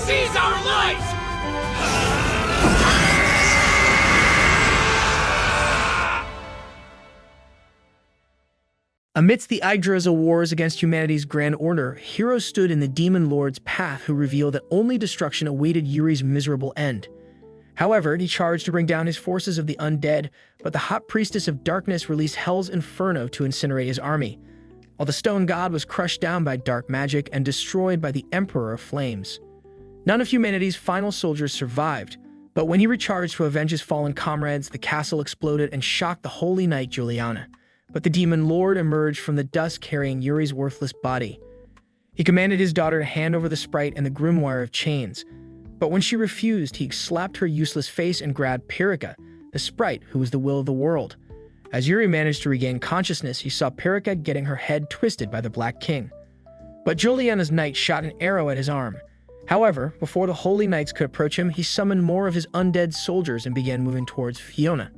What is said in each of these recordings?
Seize our light! Amidst the Yggdrasil wars against humanity's grand order, heroes stood in the Demon Lord's path who revealed that only destruction awaited Yuri's miserable end. However, he charged to bring down his forces of the undead, but the hot priestess of darkness released Hell's inferno to incinerate his army, while the stone god was crushed down by dark magic and destroyed by the Emperor of Flames. None of humanity's final soldiers survived, but when he recharged to avenge his fallen comrades, the castle exploded and shocked the holy knight Juliana. But the Demon Lord emerged from the dust carrying Yuri's worthless body. He commanded his daughter to hand over the sprite and the grimoire of chains, but when she refused, he slapped her useless face and grabbed Perica, the sprite who was the will of the world. As Yuri managed to regain consciousness, he saw Perica getting her head twisted by the Black King. But Juliana's knight shot an arrow at his arm. However, before the holy knights could approach him, he summoned more of his undead soldiers and began moving towards Fiona.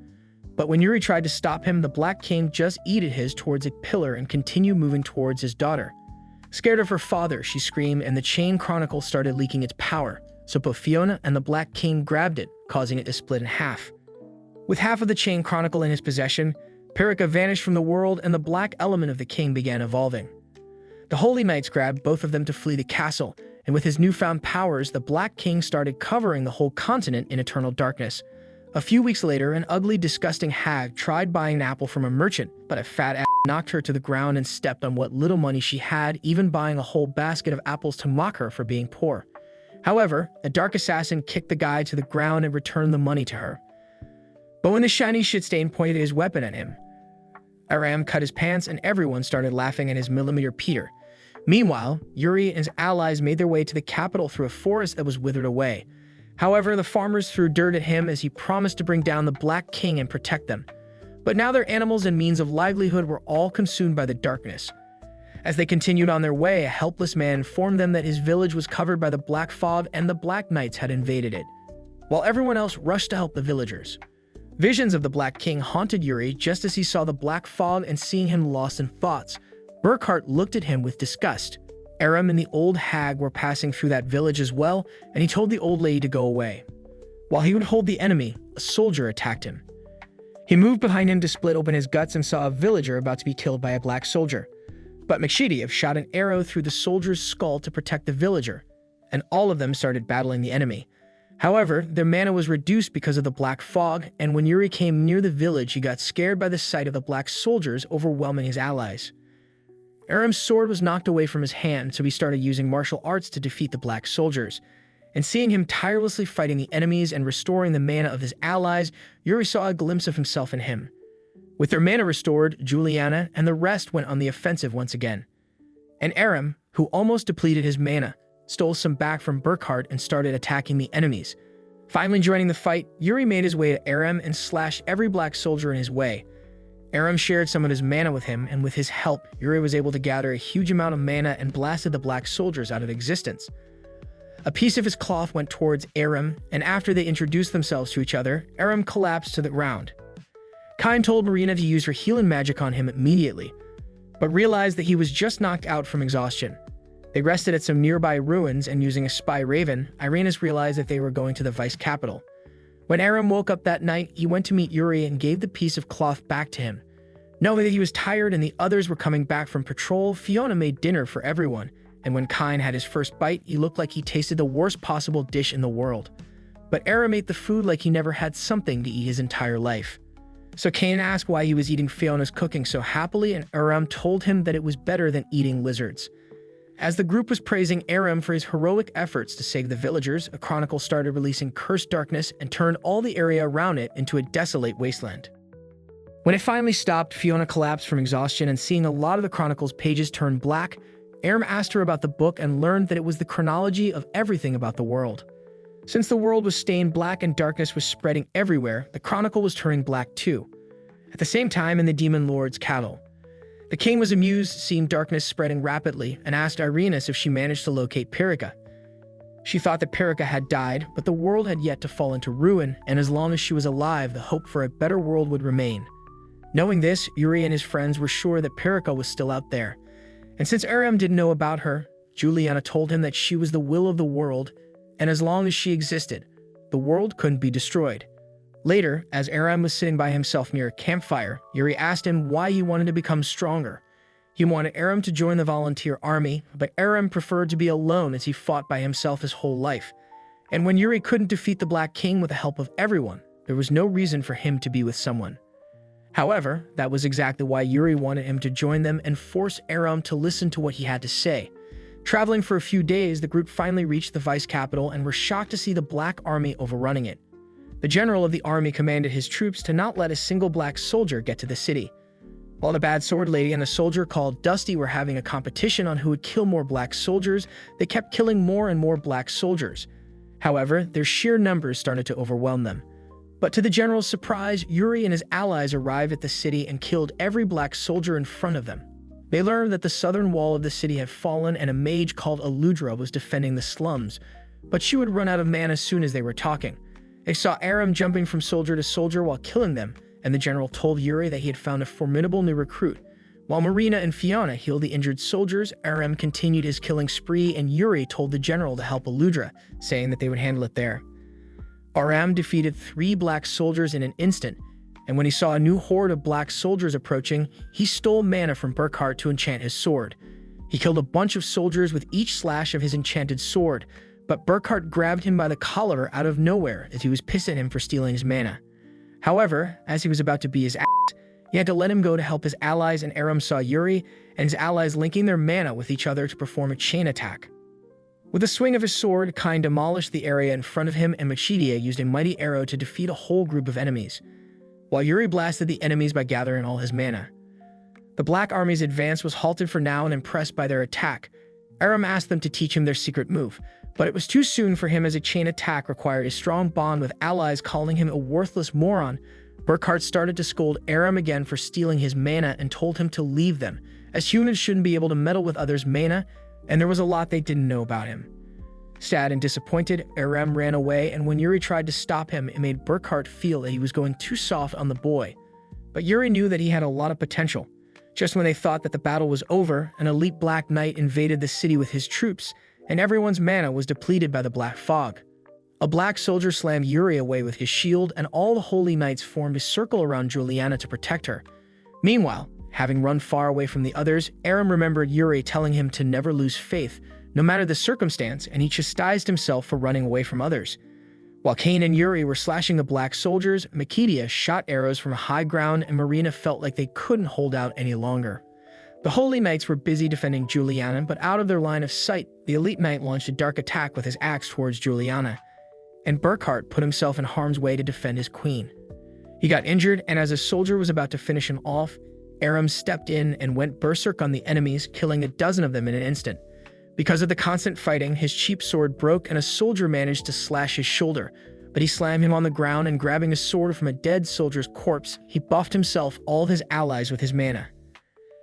But when Yuri tried to stop him, the Black King just yeeted his towards a pillar and continued moving towards his daughter. Scared of her father, she screamed, and the Chain Chronicle started leaking its power, so both Fiona and the Black King grabbed it, causing it to split in half. With half of the Chain Chronicle in his possession, Perica vanished from the world and the black element of the king began evolving. The Holy Knights grabbed both of them to flee the castle, and with his newfound powers, the Black King started covering the whole continent in eternal darkness. A few weeks later, an ugly, disgusting hag tried buying an apple from a merchant, but a fat ass knocked her to the ground and stepped on what little money she had, even buying a whole basket of apples to mock her for being poor. However, a dark assassin kicked the guy to the ground and returned the money to her. But when the shiny shitstain pointed his weapon at him, Aram cut his pants and everyone started laughing at his millimeter Peter. Meanwhile, Yuri and his allies made their way to the capital through a forest that was withered away. However, the farmers threw dirt at him as he promised to bring down the Black King and protect them. But now their animals and means of livelihood were all consumed by the darkness. As they continued on their way, a helpless man informed them that his village was covered by the black fog and the Black Knights had invaded it, while everyone else rushed to help the villagers. Visions of the Black King haunted Yuri just as he saw the black fog, and seeing him lost in thoughts, Burkhart looked at him with disgust. Aram and the old hag were passing through that village as well, and he told the old lady to go away. While he would hold the enemy, a soldier attacked him. He moved behind him to split open his guts and saw a villager about to be killed by a black soldier. But Mekshidiev shot an arrow through the soldier's skull to protect the villager, and all of them started battling the enemy. However, their mana was reduced because of the black fog, and when Yuri came near the village, he got scared by the sight of the black soldiers overwhelming his allies. Aram's sword was knocked away from his hand, so he started using martial arts to defeat the black soldiers. And seeing him tirelessly fighting the enemies and restoring the mana of his allies, Yuri saw a glimpse of himself in him. With their mana restored, Juliana and the rest went on the offensive once again. And Aram, who almost depleted his mana, stole some back from Burkhart and started attacking the enemies. Finally joining the fight, Yuri made his way to Aram and slashed every black soldier in his way. Aram shared some of his mana with him, and with his help, Yuri was able to gather a huge amount of mana and blasted the black soldiers out of existence. A piece of his cloth went towards Aram, and after they introduced themselves to each other, Aram collapsed to the ground. Kain told Marina to use her healing magic on him immediately, but realized that he was just knocked out from exhaustion. They rested at some nearby ruins, and using a spy raven, Irenas realized that they were going to the vice capital. When Aram woke up that night, he went to meet Yuri and gave the piece of cloth back to him. Knowing that he was tired and the others were coming back from patrol, Fiona made dinner for everyone, and when Kain had his first bite, he looked like he tasted the worst possible dish in the world. But Aram ate the food like he never had something to eat his entire life. So Kain asked why he was eating Fiona's cooking so happily, and Aram told him that it was better than eating lizards. As the group was praising Aram for his heroic efforts to save the villagers, a chronicle started releasing cursed darkness and turned all the area around it into a desolate wasteland. When it finally stopped, Fiona collapsed from exhaustion, and seeing a lot of the chronicle's pages turn black, Aram asked her about the book and learned that it was the chronology of everything about the world. Since the world was stained black and darkness was spreading everywhere, the chronicle was turning black too. At the same time, in the Demon Lord's cattle, the king was amused seeing darkness spreading rapidly and asked Irenas if she managed to locate Perica. She thought that Perica had died, but the world had yet to fall into ruin, and as long as she was alive, the hope for a better world would remain. Knowing this, Yuri and his friends were sure that Perica was still out there. And since Aram didn't know about her, Juliana told him that she was the will of the world, and as long as she existed, the world couldn't be destroyed. Later, as Aram was sitting by himself near a campfire, Yuri asked him why he wanted to become stronger. He wanted Aram to join the volunteer army, but Aram preferred to be alone as he fought by himself his whole life. And when Yuri couldn't defeat the Black King with the help of everyone, there was no reason for him to be with someone. However, that was exactly why Yuri wanted him to join them and force Aram to listen to what he had to say. Traveling for a few days, the group finally reached the vice capital and were shocked to see the Black Army overrunning it. The general of the army commanded his troops to not let a single black soldier get to the city. While the bad sword lady and a soldier called Dusty were having a competition on who would kill more black soldiers, they kept killing more and more black soldiers. However, their sheer numbers started to overwhelm them. But to the general's surprise, Yuri and his allies arrived at the city and killed every black soldier in front of them. They learned that the southern wall of the city had fallen and a mage called Aludra was defending the slums, but she would run out of mana as soon as they were talking. They saw Aram jumping from soldier to soldier while killing them, and the general told Yuri that he had found a formidable new recruit. While Marina and Fiona healed the injured soldiers, Aram continued his killing spree, and Yuri told the general to help Aludra, saying that they would handle it there. Aram defeated 3 black soldiers in an instant, and when he saw a new horde of black soldiers approaching, he stole mana from Burkhart to enchant his sword. He killed a bunch of soldiers with each slash of his enchanted sword, but Burkhart grabbed him by the collar out of nowhere as he was pissed at him for stealing his mana. However, as he was about to beat his ass, he had to let him go to help his allies, and Aram saw Yuri and his allies linking their mana with each other to perform a chain attack. With a swing of his sword, Kain demolished the area in front of him, and Machidia used a mighty arrow to defeat a whole group of enemies, while Yuri blasted the enemies by gathering all his mana. The Black Army's advance was halted for now, and impressed by their attack, Aram asked them to teach him their secret move, but it was too soon for him as a chain attack required a strong bond with allies calling him a worthless moron. Burkhart started to scold Aram again for stealing his mana and told him to leave them, as humans shouldn't be able to meddle with others' mana, and there was a lot they didn't know about him. Sad and disappointed, Aram ran away, and when Yuri tried to stop him, it made Burkhart feel that he was going too soft on the boy. But Yuri knew that he had a lot of potential. Just when they thought that the battle was over, an elite Black Knight invaded the city with his troops, and everyone's mana was depleted by the Black Fog. A black soldier slammed Yuri away with his shield, and all the Holy Knights formed a circle around Juliana to protect her. Meanwhile, having run far away from the others, Aram remembered Yuri telling him to never lose faith, no matter the circumstance, and he chastised himself for running away from others. While Kain and Yuri were slashing the black soldiers, Machidia shot arrows from a high ground, and Marina felt like they couldn't hold out any longer. The Holy Knights were busy defending Juliana, but out of their line of sight, the Elite Knight launched a dark attack with his axe towards Juliana, and Burkhart put himself in harm's way to defend his queen. He got injured, and as a soldier was about to finish him off, Aram stepped in and went berserk on the enemies, killing a dozen of them in an instant. Because of the constant fighting, his cheap sword broke, and a soldier managed to slash his shoulder, but he slammed him on the ground, and grabbing a sword from a dead soldier's corpse, he buffed himself all of his allies with his mana.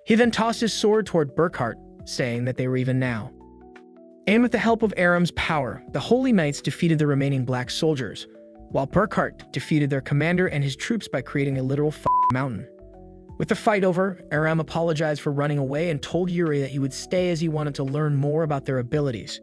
He then tossed his sword toward Burkhart, saying that they were even now. And with the help of Aram's power, the Holy Knights defeated the remaining black soldiers, while Burkhart defeated their commander and his troops by creating a literal mountain. With the fight over, Aram apologized for running away and told Yuri that he would stay as he wanted to learn more about their abilities.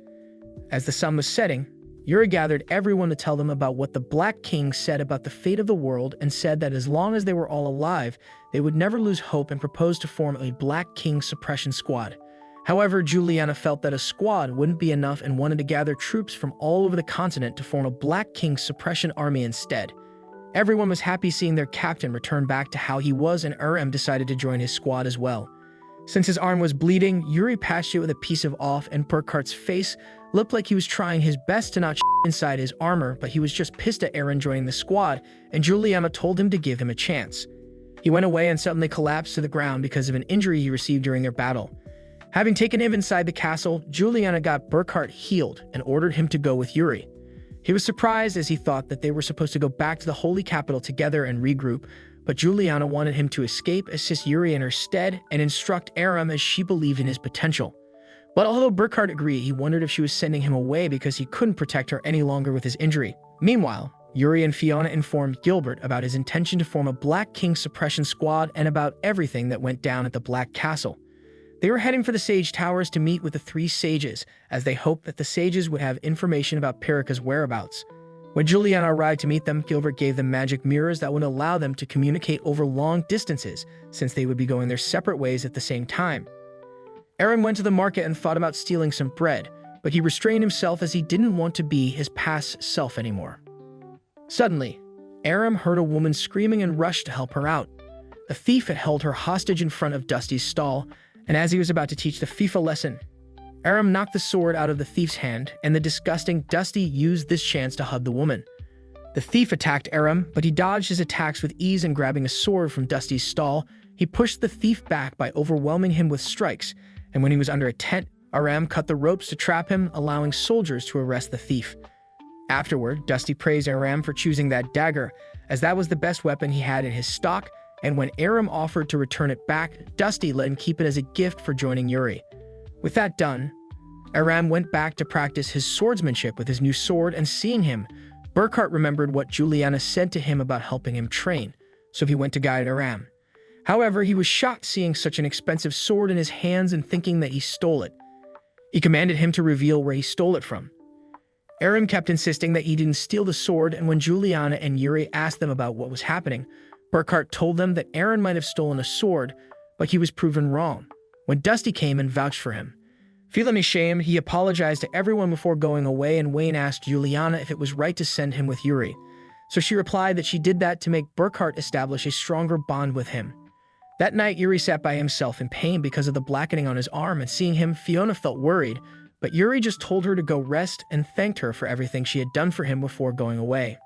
As the sun was setting, Yuri gathered everyone to tell them about what the Black King said about the fate of the world, and said that as long as they were all alive, they would never lose hope, and proposed to form a Black King suppression squad. However, Juliana felt that a squad wouldn't be enough and wanted to gather troops from all over the continent to form a Black King suppression army instead. Everyone was happy seeing their captain return back to how he was, and Aram decided to join his squad as well. Since his arm was bleeding, Yuri patched it with a piece of off, and Burkhart's face looked like he was trying his best to not inside his armor, but he was just pissed at Aram joining the squad, and Juliana told him to give him a chance. He went away and suddenly collapsed to the ground because of an injury he received during their battle. Having taken him inside the castle, Juliana got Burkhart healed and ordered him to go with Yuri. He was surprised as he thought that they were supposed to go back to the Holy Capital together and regroup, but Juliana wanted him to escape, assist Yuri in her stead, and instruct Aram as she believed in his potential. But although Burkhart agreed, he wondered if she was sending him away because he couldn't protect her any longer with his injury. Meanwhile, Yuri and Fiona informed Gilbert about his intention to form a Black King suppression squad and about everything that went down at the Black Castle. They were heading for the Sage Towers to meet with the three sages, as they hoped that the sages would have information about Perica's whereabouts. When Juliana arrived to meet them, Gilbert gave them magic mirrors that would allow them to communicate over long distances, since they would be going their separate ways at the same time. Aram went to the market and thought about stealing some bread, but he restrained himself as he didn't want to be his past self anymore. Suddenly, Aram heard a woman screaming and rushed to help her out. The thief had held her hostage in front of Dusty's stall, and as he was about to teach the thief a lesson, Aram knocked the sword out of the thief's hand, and the disgusting Dusty used this chance to hug the woman. The thief attacked Aram, but he dodged his attacks with ease, and grabbing a sword from Dusty's stall, he pushed the thief back by overwhelming him with strikes, and when he was under a tent, Aram cut the ropes to trap him, allowing soldiers to arrest the thief. Afterward, Dusty praised Aram for choosing that dagger, as that was the best weapon he had in his stock, and when Aram offered to return it back, Dusty let him keep it as a gift for joining Yuri. With that done, Aram went back to practice his swordsmanship with his new sword, and seeing him, Burkhart remembered what Juliana said to him about helping him train, so he went to guide Aram. However, he was shocked seeing such an expensive sword in his hands and thinking that he stole it. He commanded him to reveal where he stole it from. Aram kept insisting that he didn't steal the sword, and when Juliana and Yuri asked them about what was happening, Burkhart told them that Aram might have stolen a sword, but he was proven wrong when Dusty came and vouched for him. Feeling ashamed, he apologized to everyone before going away, and Wayne asked Juliana if it was right to send him with Yuri. So she replied that she did that to make Burkhart establish a stronger bond with him. That night, Yuri sat by himself in pain because of the blackening on his arm, and seeing him, Fiona felt worried, but Yuri just told her to go rest and thanked her for everything she had done for him before going away.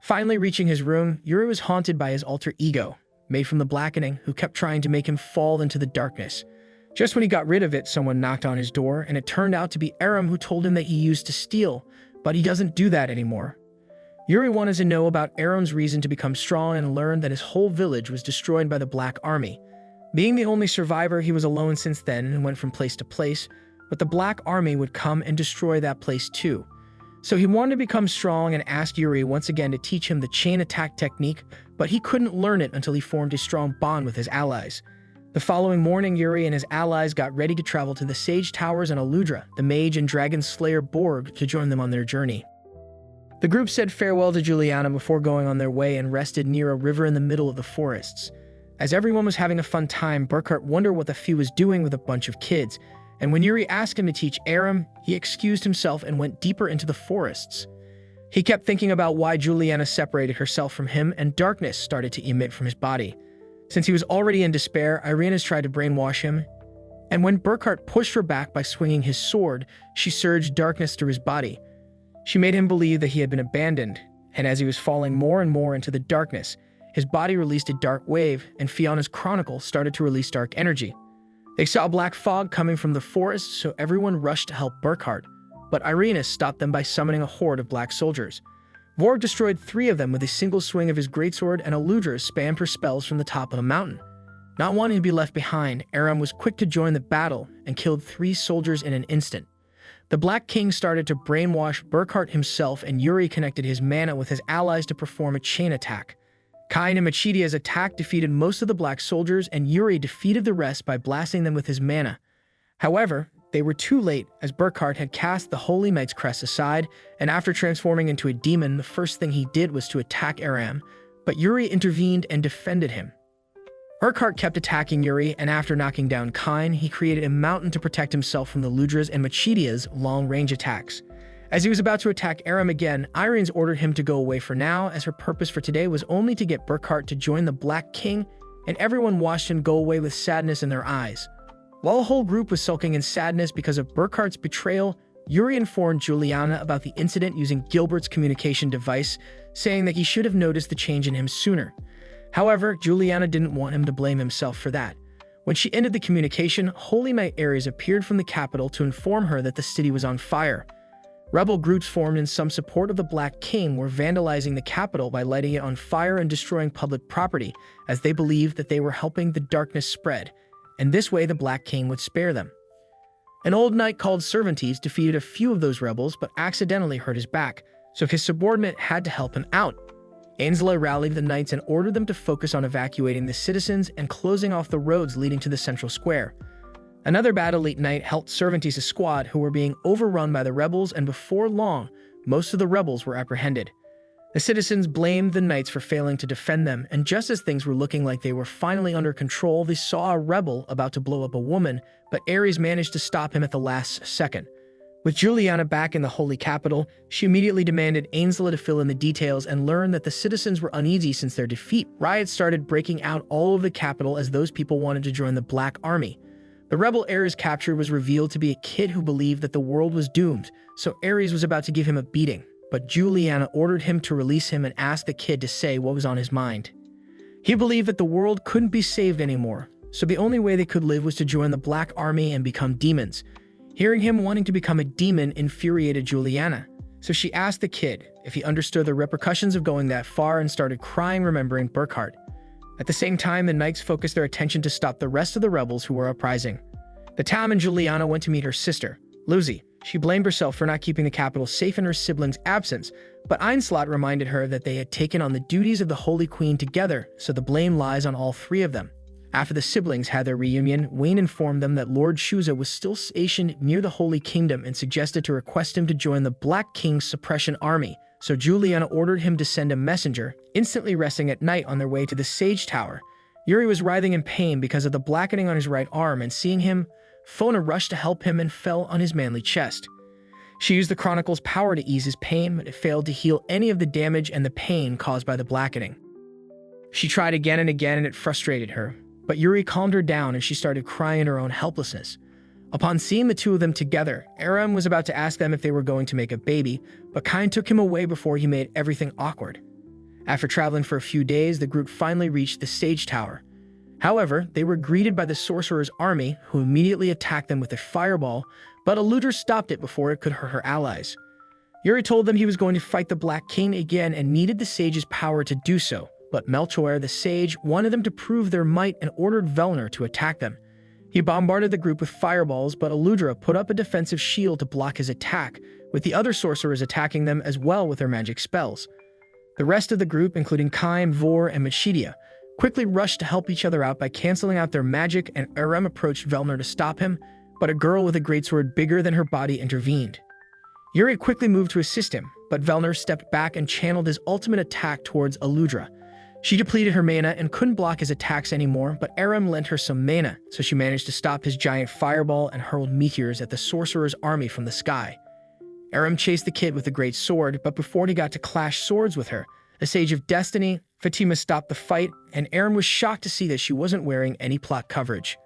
Finally reaching his room, Yuri was haunted by his alter ego, made from the blackening, who kept trying to make him fall into the darkness. Just when he got rid of it, someone knocked on his door, and it turned out to be Aram, who told him that he used to steal, but he doesn't do that anymore. Yuri wanted to know about Aram's reason to become strong and learned that his whole village was destroyed by the Black Army. Being the only survivor, he was alone since then and went from place to place, but the Black Army would come and destroy that place too. So he wanted to become strong and asked Yuri once again to teach him the chain attack technique, but he couldn't learn it until he formed a strong bond with his allies. The following morning, Yuri and his allies got ready to travel to the Sage Towers and Aludra, the mage and dragon slayer Borg, to join them on their journey. The group said farewell to Juliana before going on their way and rested near a river in the middle of the forests. As everyone was having a fun time, Burkhart wondered what the few was doing with a bunch of kids, and when Yuri asked him to teach Aram, he excused himself and went deeper into the forests. He kept thinking about why Juliana separated herself from him, and darkness started to emit from his body. Since he was already in despair, Irena's tried to brainwash him, and when Burkhart pushed her back by swinging his sword, she surged darkness through his body. She made him believe that he had been abandoned, and as he was falling more and more into the darkness, his body released a dark wave, and Fiona's Chronicle started to release dark energy. They saw a black fog coming from the forest, so everyone rushed to help Burkhart, but Irena stopped them by summoning a horde of black soldiers. Vorg destroyed 3 of them with a single swing of his greatsword, and Aludra spammed her spells from the top of a mountain. Not wanting to be left behind, Aram was quick to join the battle and killed 3 soldiers in an instant. The Black King started to brainwash Burkhart himself, and Yuri connected his mana with his allies to perform a chain attack. Kain and Machidia's attack defeated most of the black soldiers, and Yuri defeated the rest by blasting them with his mana. However, they were too late, as Burkhart had cast the Holy Knight's crest aside, and after transforming into a demon, the first thing he did was to attack Aram, but Yuri intervened and defended him. Burkhart kept attacking Yuri, and after knocking down Kain, he created a mountain to protect himself from the Ludras and Machidia's long-range attacks. As he was about to attack Aram again, Irene ordered him to go away for now, as her purpose for today was only to get Burkhart to join the Black King, and everyone watched him go away with sadness in their eyes. While the whole group was sulking in sadness because of Burkhart's betrayal, Yuri informed Juliana about the incident using Gilbert's communication device, saying that he should have noticed the change in him sooner. However, Juliana didn't want him to blame himself for that. When she ended the communication, Holy Knight Ares appeared from the capital to inform her that the city was on fire. Rebel groups formed in some support of the Black King were vandalizing the capital by lighting it on fire and destroying public property, as they believed that they were helping the darkness spread, and this way the Black King would spare them. An old knight called Cervantes defeated a few of those rebels, but accidentally hurt his back, so his subordinate had to help him out. Ainsley rallied the knights and ordered them to focus on evacuating the citizens and closing off the roads leading to the central square. Another battle late night helped Cervantes' squad, who were being overrun by the rebels, and before long, most of the rebels were apprehended. The citizens blamed the knights for failing to defend them, and just as things were looking like they were finally under control, they saw a rebel about to blow up a woman, but Ares managed to stop him at the last second. With Juliana back in the holy capital, she immediately demanded Ainsla to fill in the details and learned that the citizens were uneasy since their defeat. Riots started breaking out all over the capital as those people wanted to join the Black Army. The rebel Ares captured was revealed to be a kid who believed that the world was doomed, so Ares was about to give him a beating. But Juliana ordered him to release him and asked the kid to say what was on his mind. He believed that the world couldn't be saved anymore, so the only way they could live was to join the Black Army and become demons. Hearing him wanting to become a demon infuriated Juliana, so she asked the kid if he understood the repercussions of going that far and started crying remembering Burkhard. At the same time, the knights focused their attention to stop the rest of the rebels who were uprising. The Tam and Juliana went to meet her sister, Lucy. She blamed herself for not keeping the capital safe in her siblings' absence, but Einslot reminded her that they had taken on the duties of the Holy Queen together, so the blame lies on all three of them. After the siblings had their reunion, Wayne informed them that Lord Shuza was still stationed near the Holy Kingdom and suggested to request him to join the Black King's suppression army, so Juliana ordered him to send a messenger, instantly resting at night on their way to the Sage Tower. Yuri was writhing in pain because of the blackening on his right arm, and seeing him, Fona rushed to help him and fell on his manly chest. She used the Chronicle's power to ease his pain, but it failed to heal any of the damage and the pain caused by the blackening. She tried again and again, and it frustrated her, but Yuri calmed her down and she started crying in her own helplessness. Upon seeing the two of them together, Aram was about to ask them if they were going to make a baby, but Kain took him away before he made everything awkward. After traveling for a few days, the group finally reached the Sage Tower. However, they were greeted by the sorcerer's army, who immediately attacked them with a fireball, but Eludra stopped it before it could hurt her allies. Yuri told them he was going to fight the Black King again and needed the sage's power to do so, but Melchior the sage wanted them to prove their might and ordered Velnir to attack them. He bombarded the group with fireballs, but Eludra put up a defensive shield to block his attack, with the other sorcerers attacking them as well with their magic spells. The rest of the group, including Kaim, Vor, and Machidia, quickly rushed to help each other out by canceling out their magic, and Aram approached Velnir to stop him, but a girl with a greatsword bigger than her body intervened. Yuri quickly moved to assist him, but Velnir stepped back and channeled his ultimate attack towards Eludra. She depleted her mana and couldn't block his attacks anymore, but Aram lent her some mana, so she managed to stop his giant fireball and hurled meteors at the sorcerer's army from the sky. Aram chased the kid with a great sword, but before he got to clash swords with her, the Sage of Destiny, Fatima, stopped the fight, and Aram was shocked to see that she wasn't wearing any plot coverage.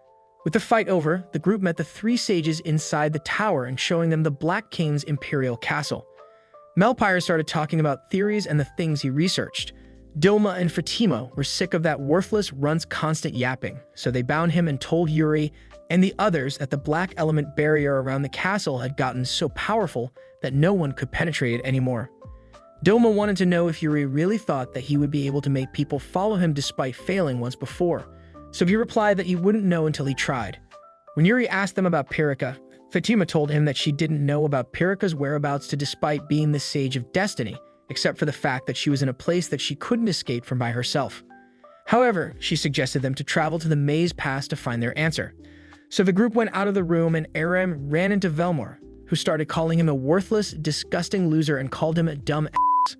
With the fight over, the group met the three sages inside the tower and showing them the Black King's imperial castle. Melpire started talking about theories and the things he researched. Dilma and Fatima were sick of that worthless runt's constant yapping, so they bound him and told Yuri and the others that the black element barrier around the castle had gotten so powerful that no one could penetrate it anymore. Dilma wanted to know if Yuri really thought that he would be able to make people follow him despite failing once before, so he replied that he wouldn't know until he tried. When Yuri asked them about Pirika, Fatima told him that she didn't know about Pirika's whereabouts despite being the Sage of Destiny, except for the fact that she was in a place that she couldn't escape from by herself. However, she suggested them to travel to the Maze Pass to find their answer. So the group went out of the room and Aram ran into Velmor, who started calling him a worthless, disgusting loser and called him a dumb ass.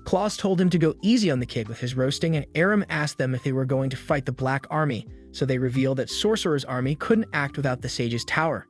Klaus told him to go easy on the kid with his roasting, and Aram asked them if they were going to fight the Black Army, so they revealed that Sorcerer's army couldn't act without the Sage's tower.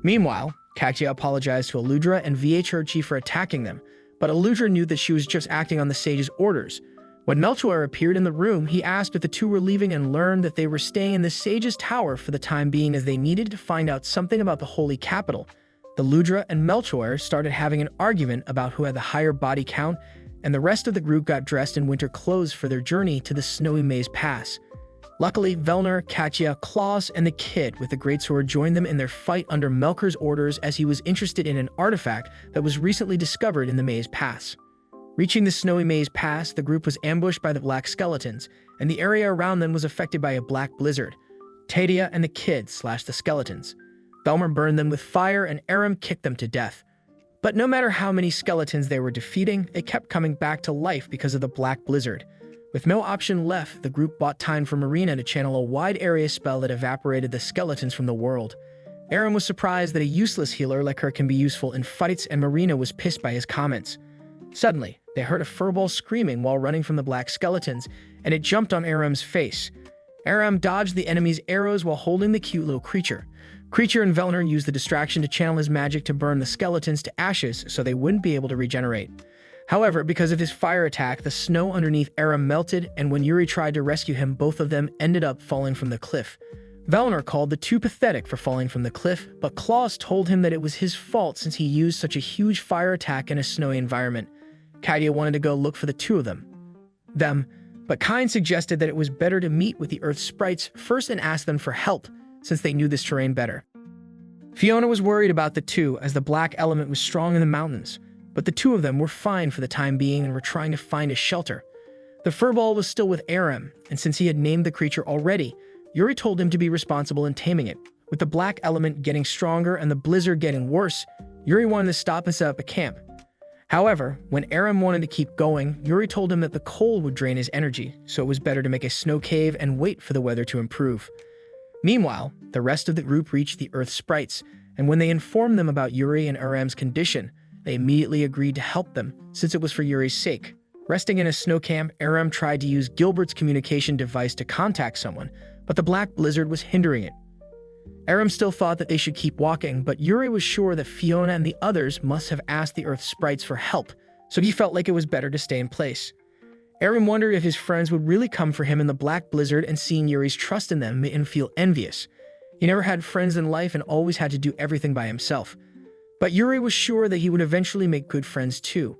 Meanwhile, Katya apologized to Eludra and VHRG for attacking them, but Eludra knew that she was just acting on the Sage's orders. When Melchior appeared in the room, he asked if the two were leaving and learned that they were staying in the Sage's tower for the time being as they needed to find out something about the Holy Capital. The Eludra and Melchior started having an argument about who had the higher body count, and the rest of the group got dressed in winter clothes for their journey to the snowy Maze Pass. Luckily, Velnir, Katya, Klaus, and the kid with the greatsword joined them in their fight under Melkor's orders as he was interested in an artifact that was recently discovered in the Maze Pass. Reaching the snowy Maze Pass, the group was ambushed by the black skeletons, and the area around them was affected by a black blizzard. Tadia and the kid slashed the skeletons. Velnir burned them with fire and Aram kicked them to death. But no matter how many skeletons they were defeating, it kept coming back to life because of the black blizzard. With no option left, the group bought time for Marina to channel a wide area spell that evaporated the skeletons from the world. Aram was surprised that a useless healer like her can be useful in fights, and Marina was pissed by his comments. Suddenly, they heard a furball screaming while running from the black skeletons, and it jumped on Aram's face. Aram dodged the enemy's arrows while holding the cute little creature. Creature and Velnir used the distraction to channel his magic to burn the skeletons to ashes so they wouldn't be able to regenerate. However, because of his fire attack, the snow underneath Aram melted, and when Yuri tried to rescue him, both of them ended up falling from the cliff. Velnir called the two pathetic for falling from the cliff, but Klaus told him that it was his fault since he used such a huge fire attack in a snowy environment. Kadia wanted to go look for the two of them, but Kyne suggested that it was better to meet with the Earth Sprites first and ask them for help, since they knew this terrain better. Fiona was worried about the two, as the black element was strong in the mountains, but the two of them were fine for the time being and were trying to find a shelter. The furball was still with Aram, and since he had named the creature already, Yuri told him to be responsible in taming it. With the black element getting stronger and the blizzard getting worse, Yuri wanted to stop and set up a camp. However, when Aram wanted to keep going, Yuri told him that the cold would drain his energy, so it was better to make a snow cave and wait for the weather to improve. Meanwhile, the rest of the group reached the Earth Sprites, and when they informed them about Yuri and Aram's condition, they immediately agreed to help them, since it was for Yuri's sake. Resting in a snow camp, Aram tried to use Gilbert's communication device to contact someone, but the black blizzard was hindering it. Aram still thought that they should keep walking, but Yuri was sure that Fiona and the others must have asked the Earth Sprites for help, so he felt like it was better to stay in place. Aram wondered if his friends would really come for him in the black blizzard, and seeing Yuri's trust in them made him feel envious. He never had friends in life and always had to do everything by himself. But Yuri was sure that he would eventually make good friends too.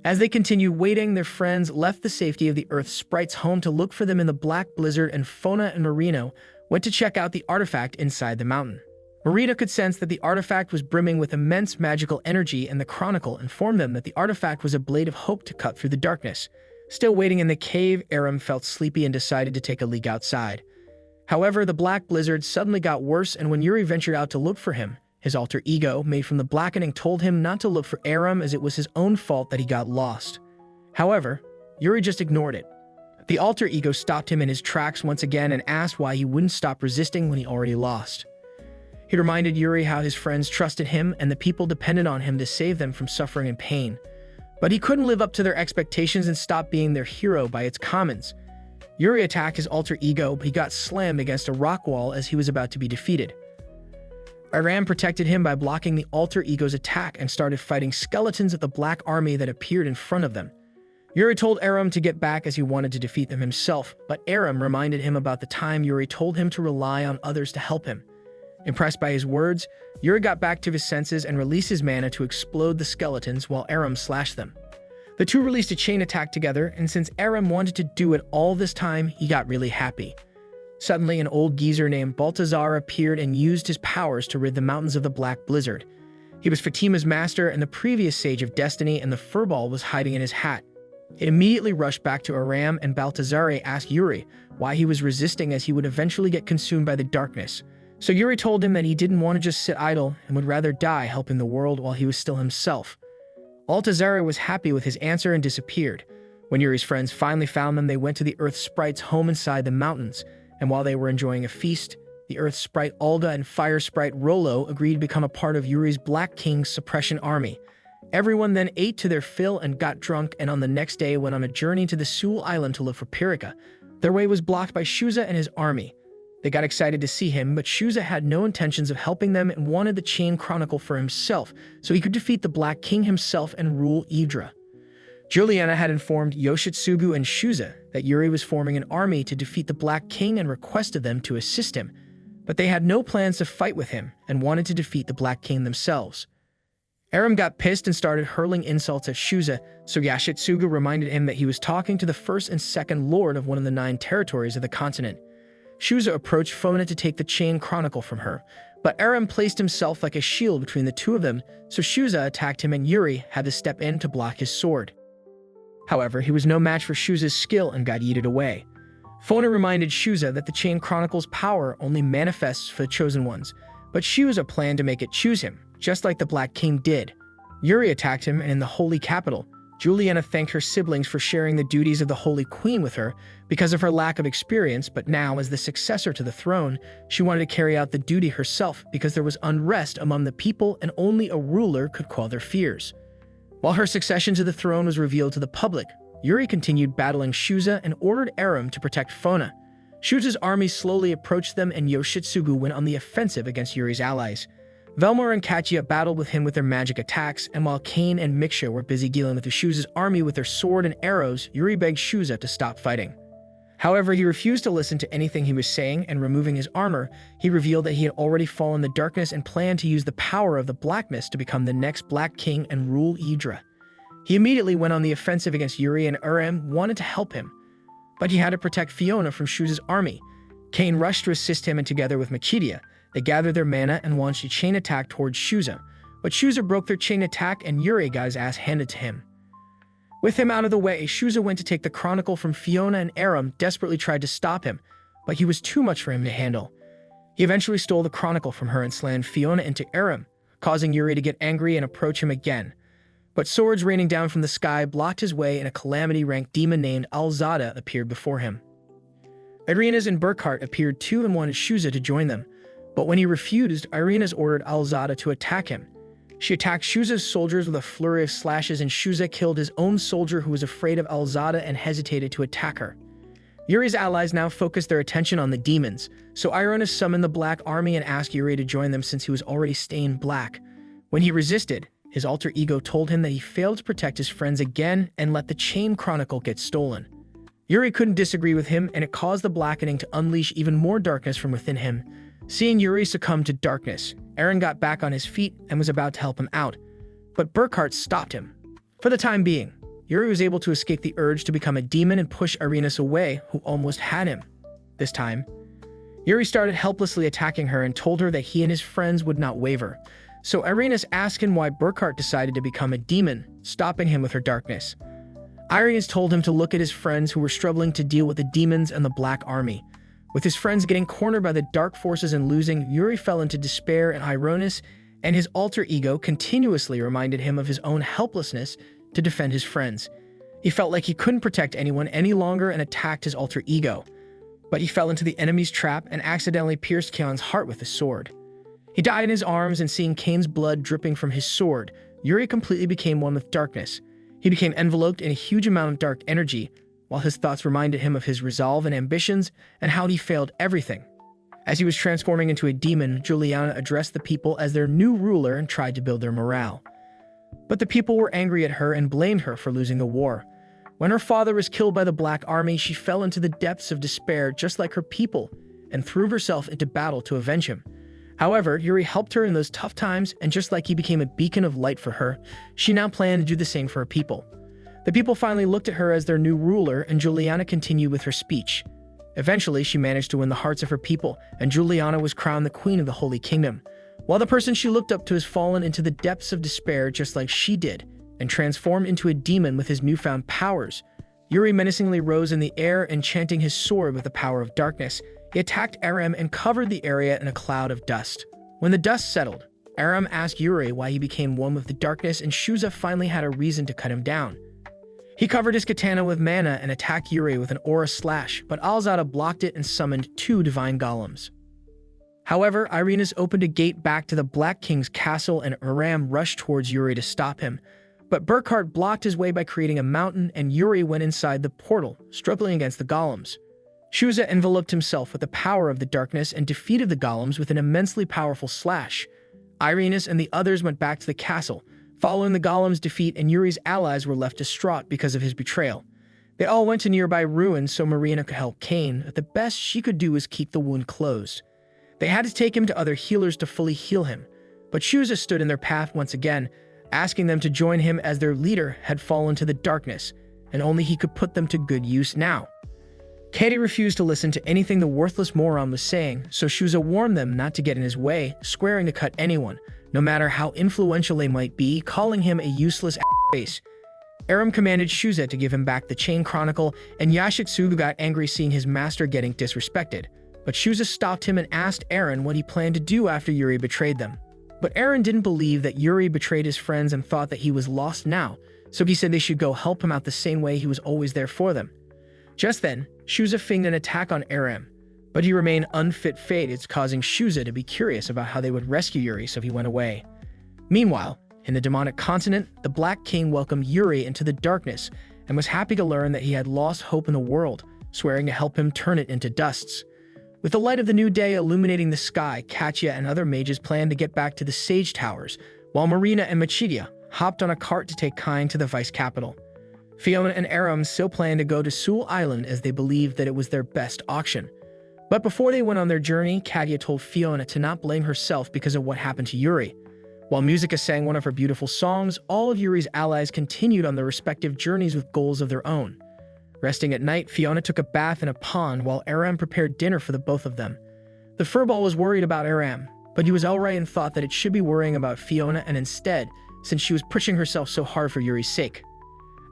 As they continued waiting, their friends left the safety of the Earth Sprites' home to look for them in the black blizzard, and Fiona and Marina went to check out the artifact inside the mountain. Marina could sense that the artifact was brimming with immense magical energy, and the Chronicle informed them that the artifact was a blade of hope to cut through the darkness. Still waiting in the cave, Aram felt sleepy and decided to take a leak outside. However, the black blizzard suddenly got worse, and when Yuri ventured out to look for him, his alter ego, made from the blackening, told him not to look for Aram as it was his own fault that he got lost. However, Yuri just ignored it. The alter ego stopped him in his tracks once again and asked why he wouldn't stop resisting when he already lost. He reminded Yuri how his friends trusted him and the people depended on him to save them from suffering and pain. But he couldn't live up to their expectations and stop being their hero by its comments. Yuri attacked his alter ego, but he got slammed against a rock wall as he was about to be defeated. Aram protected him by blocking the alter ego's attack and started fighting skeletons of the black army that appeared in front of them. Yuri told Aram to get back as he wanted to defeat them himself, but Aram reminded him about the time Yuri told him to rely on others to help him. Impressed by his words, Yuri got back to his senses and released his mana to explode the skeletons while Aram slashed them. The two released a chain attack together, and since Aram wanted to do it all this time, he got really happy. Suddenly, an old geezer named Baltazar appeared and used his powers to rid the mountains of the black blizzard. He was Fatima's master and the previous Sage of Destiny, and the furball was hiding in his hat. It immediately rushed back to Aram, and Baltazar asked Yuri why he was resisting, as he would eventually get consumed by the darkness. So Yuri told him that he didn't want to just sit idle and would rather die helping the world while he was still himself. Baltazar was happy with his answer and disappeared. When Yuri's friends finally found them, they went to the Earth Sprite's home inside the mountains, and while they were enjoying a feast, the Earth Sprite Alda and Fire Sprite Rollo agreed to become a part of Yuri's Black King's suppression army. Everyone then ate to their fill and got drunk, and on the next day went on a journey to the Sewell Island to look for Pirika. Their way was blocked by Shuza and his army. They got excited to see him, but Shuza had no intentions of helping them and wanted the Chain Chronicle for himself, so he could defeat the Black King himself and rule Yggd. Juliana had informed Yoshitsugu and Shuza that Yuri was forming an army to defeat the Black King and requested them to assist him, but they had no plans to fight with him and wanted to defeat the Black King themselves. Aram got pissed and started hurling insults at Shuza, so Yoshitsugu reminded him that he was talking to the first and second lord of one of the 9 territories of the continent. Shuza approached Fona to take the Chain Chronicle from her, but Aram placed himself like a shield between the two of them, so Shuza attacked him and Yuri had to step in to block his sword. However, he was no match for Shuza's skill and got yeeted away. Fona reminded Shuza that the Chain Chronicle's power only manifests for the Chosen Ones, but Shuza planned to make it choose him, just like the Black King did. Yuri attacked him, and in the Holy Capital, Juliana thanked her siblings for sharing the duties of the Holy Queen with her because of her lack of experience, but now, as the successor to the throne, she wanted to carry out the duty herself because there was unrest among the people and only a ruler could quell their fears. While her succession to the throne was revealed to the public, Yuri continued battling Shuza and ordered Aram to protect Fona. Shuza's army slowly approached them and Yoshitsugu went on the offensive against Yuri's allies. Velmor and Katya battled with him with their magic attacks, and while Kane and Miksha were busy dealing with Shuza's army with their sword and arrows, Yuri begged Shuza to stop fighting. However, he refused to listen to anything he was saying, and removing his armor, he revealed that he had already fallen in the darkness and planned to use the power of the blackness to become the next Black King and rule Yggd. He immediately went on the offensive against Yuri, and Aram wanted to help him, but he had to protect Fiona from Shuza's army. Kane rushed to assist him, and together with Machidia, they gathered their mana and launched a chain attack towards Shuza, but Shuza broke their chain attack and Yuri got his ass handed to him. With him out of the way, Shuza went to take the Chronicle from Fiona, and Aram desperately tried to stop him, but he was too much for him to handle. He eventually stole the Chronicle from her and slammed Fiona into Aram, causing Yuri to get angry and approach him again. But swords raining down from the sky blocked his way, and a calamity-ranked demon named Alzada appeared before him. Irenas and Burkhart appeared too and wanted Shuza to join them, but when he refused, Irenas ordered Alzada to attack him. She attacked Shuza's soldiers with a flurry of slashes, and Shuza killed his own soldier who was afraid of Alzada and hesitated to attack her. Yuri's allies now focused their attention on the demons, so Irenas summoned the Black Army and asked Yuri to join them since he was already stained black. When he resisted, his alter ego told him that he failed to protect his friends again and let the Chain Chronicle get stolen. Yuri couldn't disagree with him, and it caused the Blackening to unleash even more darkness from within him. Seeing Yuri succumb to darkness, Aaron got back on his feet and was about to help him out, but Burkhart stopped him. For the time being, Yuri was able to escape the urge to become a demon and push Irenas away, who almost had him. This time, Yuri started helplessly attacking her and told her that he and his friends would not waver. So Irenas asked him why Burkhart decided to become a demon, stopping him with her darkness. Irenas told him to look at his friends who were struggling to deal with the demons and the Black Army. With his friends getting cornered by the dark forces and losing, Yuri fell into despair, and Irenas and his alter ego continuously reminded him of his own helplessness to defend his friends. He felt like he couldn't protect anyone any longer and attacked his alter ego. But he fell into the enemy's trap and accidentally pierced Kaon's heart with his sword. He died in his arms, and seeing Kane's blood dripping from his sword, Yuri completely became one with darkness. He became enveloped in a huge amount of dark energy, while his thoughts reminded him of his resolve and ambitions and how he failed everything. As he was transforming into a demon, Juliana addressed the people as their new ruler and tried to build their morale. But the people were angry at her and blamed her for losing the war. When her father was killed by the Black Army, she fell into the depths of despair just like her people and threw herself into battle to avenge him. However, Yuri helped her in those tough times, and just like he became a beacon of light for her, she now planned to do the same for her people. The people finally looked at her as their new ruler, and Juliana continued with her speech. Eventually, she managed to win the hearts of her people, and Juliana was crowned the queen of the Holy Kingdom. While the person she looked up to has fallen into the depths of despair just like she did, and transformed into a demon with his newfound powers, Yuri menacingly rose in the air, enchanting his sword with the power of darkness. He attacked Aram and covered the area in a cloud of dust. When the dust settled, Aram asked Yuri why he became one with the darkness, and Shuza finally had a reason to cut him down. He covered his katana with mana and attacked Yuri with an aura slash, but Alzada blocked it and summoned 2 divine golems. However, Irenas opened a gate back to the Black King's castle, and Aram rushed towards Yuri to stop him. But Burkhart blocked his way by creating a mountain, and Yuri went inside the portal, struggling against the golems. Shuza enveloped himself with the power of the darkness and defeated the golems with an immensely powerful slash. Irenas and the others went back to the castle. Following the golems' defeat, and Yuri's allies were left distraught because of his betrayal. They all went to nearby ruins so Marina could help Kane, but the best she could do was keep the wound closed. They had to take him to other healers to fully heal him, but Shuza stood in their path once again, asking them to join him as their leader had fallen to the darkness, and only he could put them to good use now. Katie refused to listen to anything the worthless moron was saying, so Shuza warned them not to get in his way, swearing to cut anyone, no matter how influential they might be, calling him a useless face. Aram commanded Shuza to give him back the Chain Chronicle, and Yoshitsugu got angry seeing his master getting disrespected. But Shuza stopped him and asked Aaron what he planned to do after Yuri betrayed them. But Aaron didn't believe that Yuri betrayed his friends and thought that he was lost now, so he said they should go help him out the same way he was always there for them. Just then, Shuza feigned an attack on Aram, but he remained unfit fated, causing Shuza to be curious about how they would rescue Yuri, so he went away. Meanwhile, in the demonic continent, the Black King welcomed Yuri into the darkness and was happy to learn that he had lost hope in the world, swearing to help him turn it into dusts. With the light of the new day illuminating the sky, Katya and other mages planned to get back to the Sage Towers, while Marina and Machidia hopped on a cart to take Kine to the vice capital. Fiona and Aram still planned to go to Sewell Island as they believed that it was their best auction. But before they went on their journey, Katya told Fiona to not blame herself because of what happened to Yuri. While Musica sang one of her beautiful songs, all of Yuri's allies continued on their respective journeys with goals of their own. Resting at night, Fiona took a bath in a pond while Aram prepared dinner for the both of them. The furball was worried about Aram, but he was alright and thought that it should be worrying about Fiona and instead, since she was pushing herself so hard for Yuri's sake.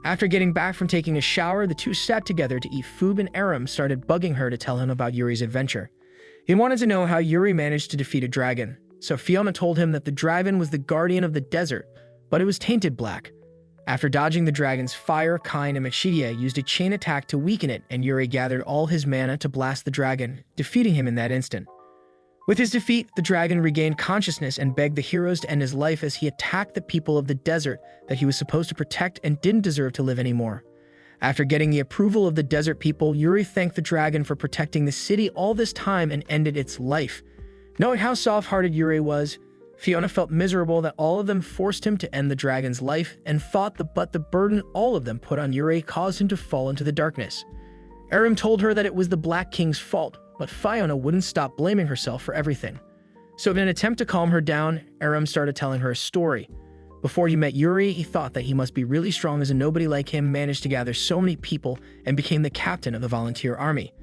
After getting back from taking a shower, the two sat together to eat food and Aram started bugging her to tell him about Yuri's adventure. He wanted to know how Yuri managed to defeat a dragon, so Fiona told him that the dragon was the guardian of the desert, but it was tainted black. After dodging the dragon's fire, Kine and Machidia used a chain attack to weaken it, and Yuri gathered all his mana to blast the dragon, defeating him in that instant. With his defeat, the dragon regained consciousness and begged the heroes to end his life as he attacked the people of the desert that he was supposed to protect and didn't deserve to live anymore. After getting the approval of the desert people, Yuri thanked the dragon for protecting the city all this time and ended its life. Knowing how soft-hearted Yuri was, Fiona felt miserable that all of them forced him to end the dragon's life and thought the burden all of them put on Yuri caused him to fall into the darkness. Aram told her that it was the Black King's fault, but Fiona wouldn't stop blaming herself for everything. So in an attempt to calm her down, Aram started telling her a story. Before he met Yuri, he thought that he must be really strong as a nobody like him managed to gather so many people and became the captain of the volunteer army.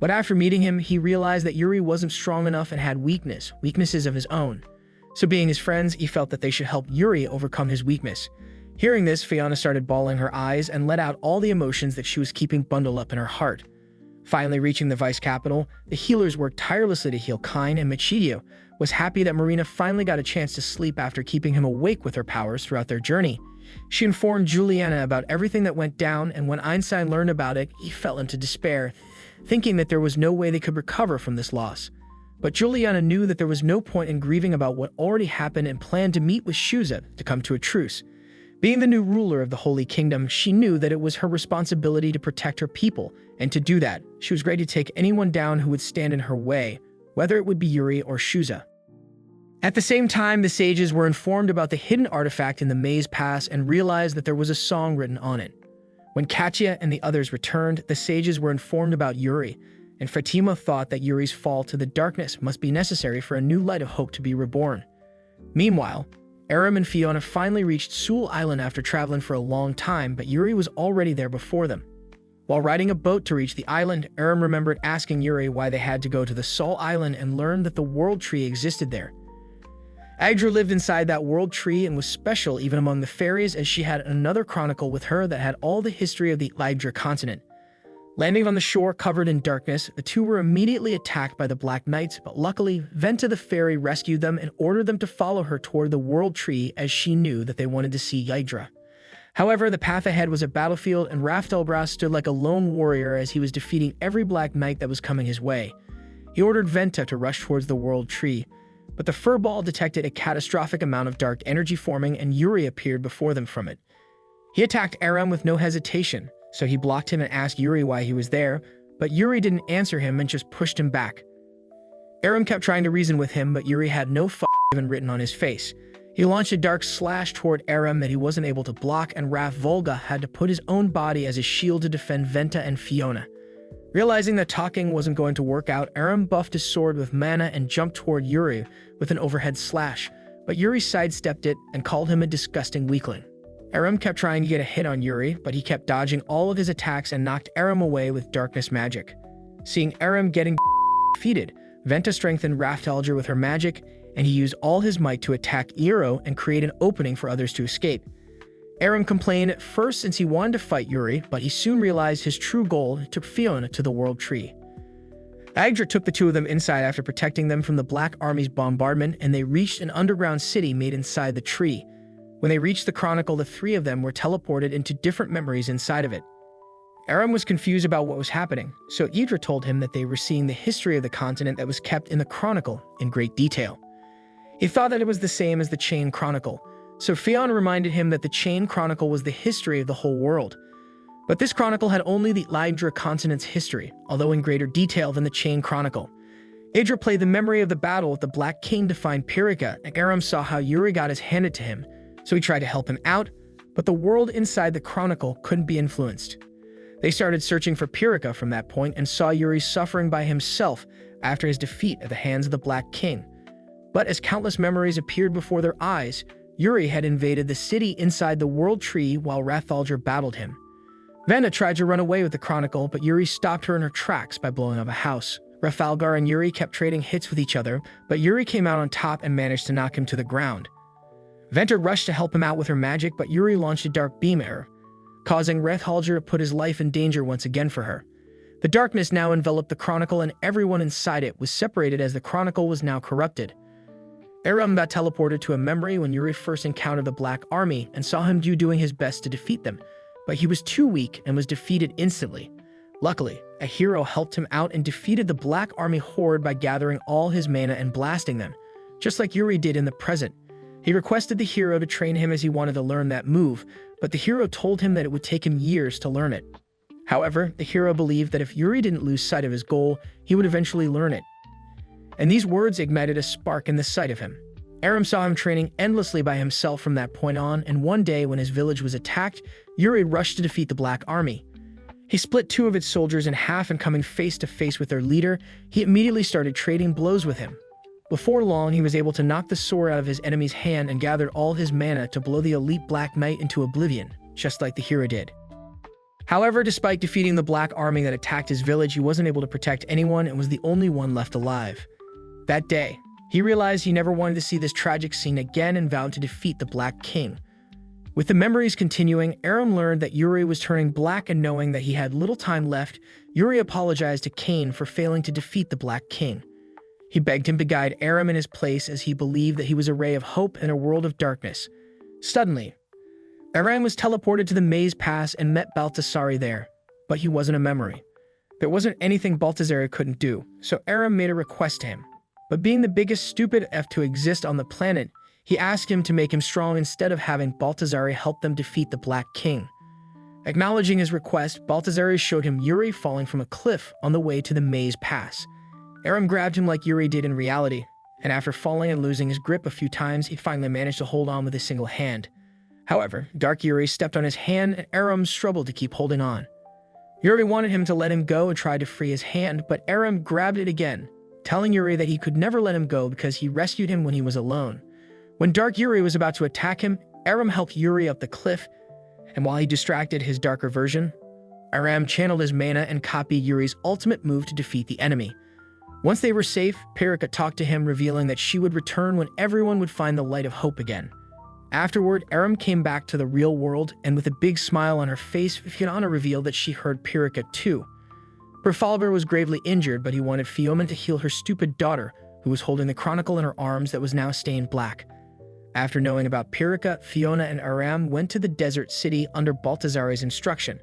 But after meeting him, he realized that Yuri wasn't strong enough and had weaknesses of his own. So being his friends, he felt that they should help Yuri overcome his weakness. Hearing this, Fiona started bawling her eyes and let out all the emotions that she was keeping bundled up in her heart. Finally reaching the vice capital, the healers worked tirelessly to heal Kine, and Machidio was happy that Marina finally got a chance to sleep after keeping him awake with her powers throughout their journey. She informed Juliana about everything that went down, and when Einstein learned about it, he fell into despair, thinking that there was no way they could recover from this loss. But Juliana knew that there was no point in grieving about what already happened and planned to meet with Shuza to come to a truce. Being the new ruler of the Holy Kingdom, she knew that it was her responsibility to protect her people, and to do that, she was ready to take anyone down who would stand in her way, whether it would be Yuri or Shuza. At the same time, the sages were informed about the hidden artifact in the Maze Pass and realized that there was a song written on it. When Katya and the others returned, the sages were informed about Yuri, and Fatima thought that Yuri's fall to the darkness must be necessary for a new light of hope to be reborn. Meanwhile, Aram and Fiona finally reached Sewell Island after traveling for a long time, but Yuri was already there before them. While riding a boat to reach the island, Aram remembered asking Yuri why they had to go to the Sol Island and learned that the World Tree existed there. Yggd lived inside that World Tree and was special even among the fairies, as she had another chronicle with her that had all the history of the Yggd continent. Landing on the shore covered in darkness, the two were immediately attacked by the Black Knights, but luckily, Venta the fairy rescued them and ordered them to follow her toward the World Tree as she knew that they wanted to see Yggd. However, the path ahead was a battlefield and Raftelbras stood like a lone warrior as he was defeating every Black Knight that was coming his way. He ordered Venta to rush towards the World Tree, but the furball detected a catastrophic amount of dark energy forming and Yuri appeared before them from it. He attacked Aram with no hesitation, so he blocked him and asked Yuri why he was there, but Yuri didn't answer him and just pushed him back. Aram kept trying to reason with him, but Yuri had no even written on his face. He launched a dark slash toward Aram that he wasn't able to block, and Raf Volga had to put his own body as a shield to defend Venta and Fiona. Realizing that talking wasn't going to work out, Aram buffed his sword with mana and jumped toward Yuri with an overhead slash, but Yuri sidestepped it and called him a disgusting weakling. Aram kept trying to get a hit on Yuri, but he kept dodging all of his attacks and knocked Aram away with darkness magic. Seeing Aram getting defeated, Venta strengthened Raftalger with her magic, and he used all his might to attack Eero and create an opening for others to escape. Aram complained at first since he wanted to fight Yuri, but he soon realized his true goal and took Fiona to the World Tree. Yggd took the two of them inside after protecting them from the Black Army's bombardment, and they reached an underground city made inside the tree. When they reached the Chronicle, the three of them were teleported into different memories inside of it. Aram was confused about what was happening, so Yggd told him that they were seeing the history of the continent that was kept in the Chronicle in great detail. He thought that it was the same as the Chain Chronicle, so Fiona reminded him that the Chain Chronicle was the history of the whole world. But this chronicle had only the Yggd continent's history, although in greater detail than the Chain Chronicle. Yggd played the memory of the battle with the Black King to find Pirika, and Aram saw how Yuri got his handed to him, so he tried to help him out, but the world inside the Chronicle couldn't be influenced. They started searching for Pirika from that point and saw Yuri suffering by himself after his defeat at the hands of the Black King. But as countless memories appeared before their eyes, Yuri had invaded the city inside the World Tree while Rathalger battled him. Venda tried to run away with the Chronicle, but Yuri stopped her in her tracks by blowing up a house. Rathalgar and Yuri kept trading hits with each other, but Yuri came out on top and managed to knock him to the ground. Venta rushed to help him out with her magic, but Yuri launched a dark beam at her, causing Rathalger to put his life in danger once again for her. The darkness now enveloped the Chronicle, and everyone inside it was separated as the Chronicle was now corrupted. Aram got teleported to a memory when Yuri first encountered the Black Army and saw him doing his best to defeat them, but he was too weak and was defeated instantly. Luckily, a hero helped him out and defeated the Black Army horde by gathering all his mana and blasting them, just like Yuri did in the present. He requested the hero to train him as he wanted to learn that move, but the hero told him that it would take him years to learn it. However, the hero believed that if Yuri didn't lose sight of his goal, he would eventually learn it. And these words ignited a spark in the sight of him. Aram saw him training endlessly by himself from that point on, and one day when his village was attacked, Yuri rushed to defeat the Black Army. He split two of its soldiers in half, and coming face to face with their leader, he immediately started trading blows with him. Before long, he was able to knock the sword out of his enemy's hand and gathered all his mana to blow the elite Black Knight into oblivion, just like the hero did. However, despite defeating the Black Army that attacked his village, he wasn't able to protect anyone and was the only one left alive. That day, he realized he never wanted to see this tragic scene again and vowed to defeat the Black King. With the memories continuing, Aram learned that Yuri was turning black, and knowing that he had little time left, Yuri apologized to Cain for failing to defeat the Black King. He begged him to guide Aram in his place, as he believed that he was a ray of hope in a world of darkness. Suddenly, Aram was teleported to the Maze Pass and met Baltasari there, but he wasn't a memory. There wasn't anything Baltasari couldn't do, so Aram made a request to him. But being the biggest stupid F to exist on the planet, he asked him to make him strong instead of having Baltasari help them defeat the Black King. Acknowledging his request, Baltasari showed him Yuri falling from a cliff on the way to the Maze Pass. Aram grabbed him like Yuri did in reality, and after falling and losing his grip a few times, he finally managed to hold on with a single hand. However, Dark Yuri stepped on his hand, and Aram struggled to keep holding on. Yuri wanted him to let him go and tried to free his hand, but Aram grabbed it again, telling Yuri that he could never let him go because he rescued him when he was alone. When Dark Yuri was about to attack him, Aram helped Yuri up the cliff, and while he distracted his darker version, Aram channeled his mana and copied Yuri's ultimate move to defeat the enemy. Once they were safe, Pirika talked to him, revealing that she would return when everyone would find the light of hope again. Afterward, Aram came back to the real world, and with a big smile on her face, Fiona revealed that she heard Pirika too. Berfalver was gravely injured, but he wanted Fiona to heal her stupid daughter, who was holding the Chronicle in her arms that was now stained black. After knowing about Pirika, Fiona and Aram went to the desert city under Baltasari's instruction,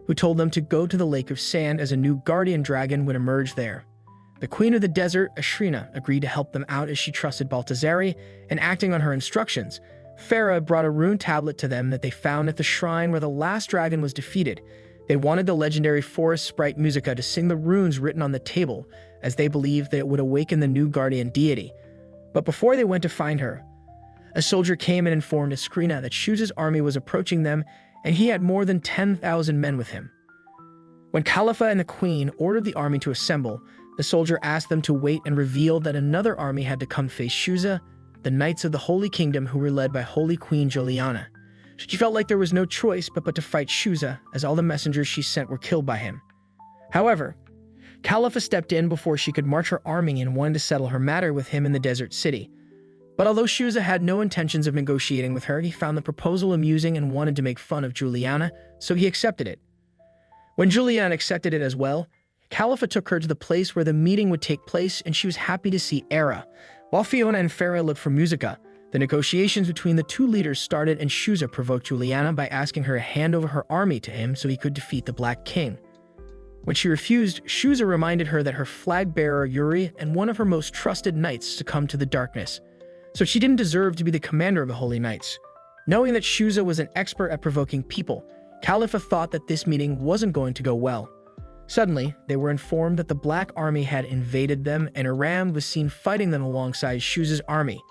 who told them to go to the Lake of Sand as a new guardian dragon would emerge there. The Queen of the Desert, Ashrina, agreed to help them out as she trusted Baltasari, and acting on her instructions, Farah brought a rune tablet to them that they found at the shrine where the last dragon was defeated. They wanted the legendary forest sprite Musica to sing the runes written on the table, as they believed that it would awaken the new guardian deity. But before they went to find her, a soldier came and informed Ashrina that Shuza's army was approaching them, and he had more than 10,000 men with him. When Khalifa and the Queen ordered the army to assemble, the soldier asked them to wait and revealed that another army had to come face Shuza, the Knights of the Holy Kingdom, who were led by Holy Queen Juliana. She felt like there was no choice but to fight Shuza, as all the messengers she sent were killed by him. However, Khalifa stepped in before she could march her army and wanted to settle her matter with him in the desert city. But although Shuza had no intentions of negotiating with her, he found the proposal amusing and wanted to make fun of Juliana, so he accepted it. When Juliana accepted it as well, Khalifa took her to the place where the meeting would take place, and she was happy to see Era. While Fiona and Farah looked for Musica, The negotiations between the two leaders started, and Shuza provoked Juliana by asking her to hand over her army to him so he could defeat the Black King. When she refused, Shuza reminded her that her flag-bearer Yuri and one of her most trusted knights succumbed to the darkness, so she didn't deserve to be the commander of the Holy Knights. Knowing that Shuza was an expert at provoking people, Khalifa thought that this meeting wasn't going to go well. Suddenly, they were informed that the Black Army had invaded them, and Aram was seen fighting them alongside Shuza's army.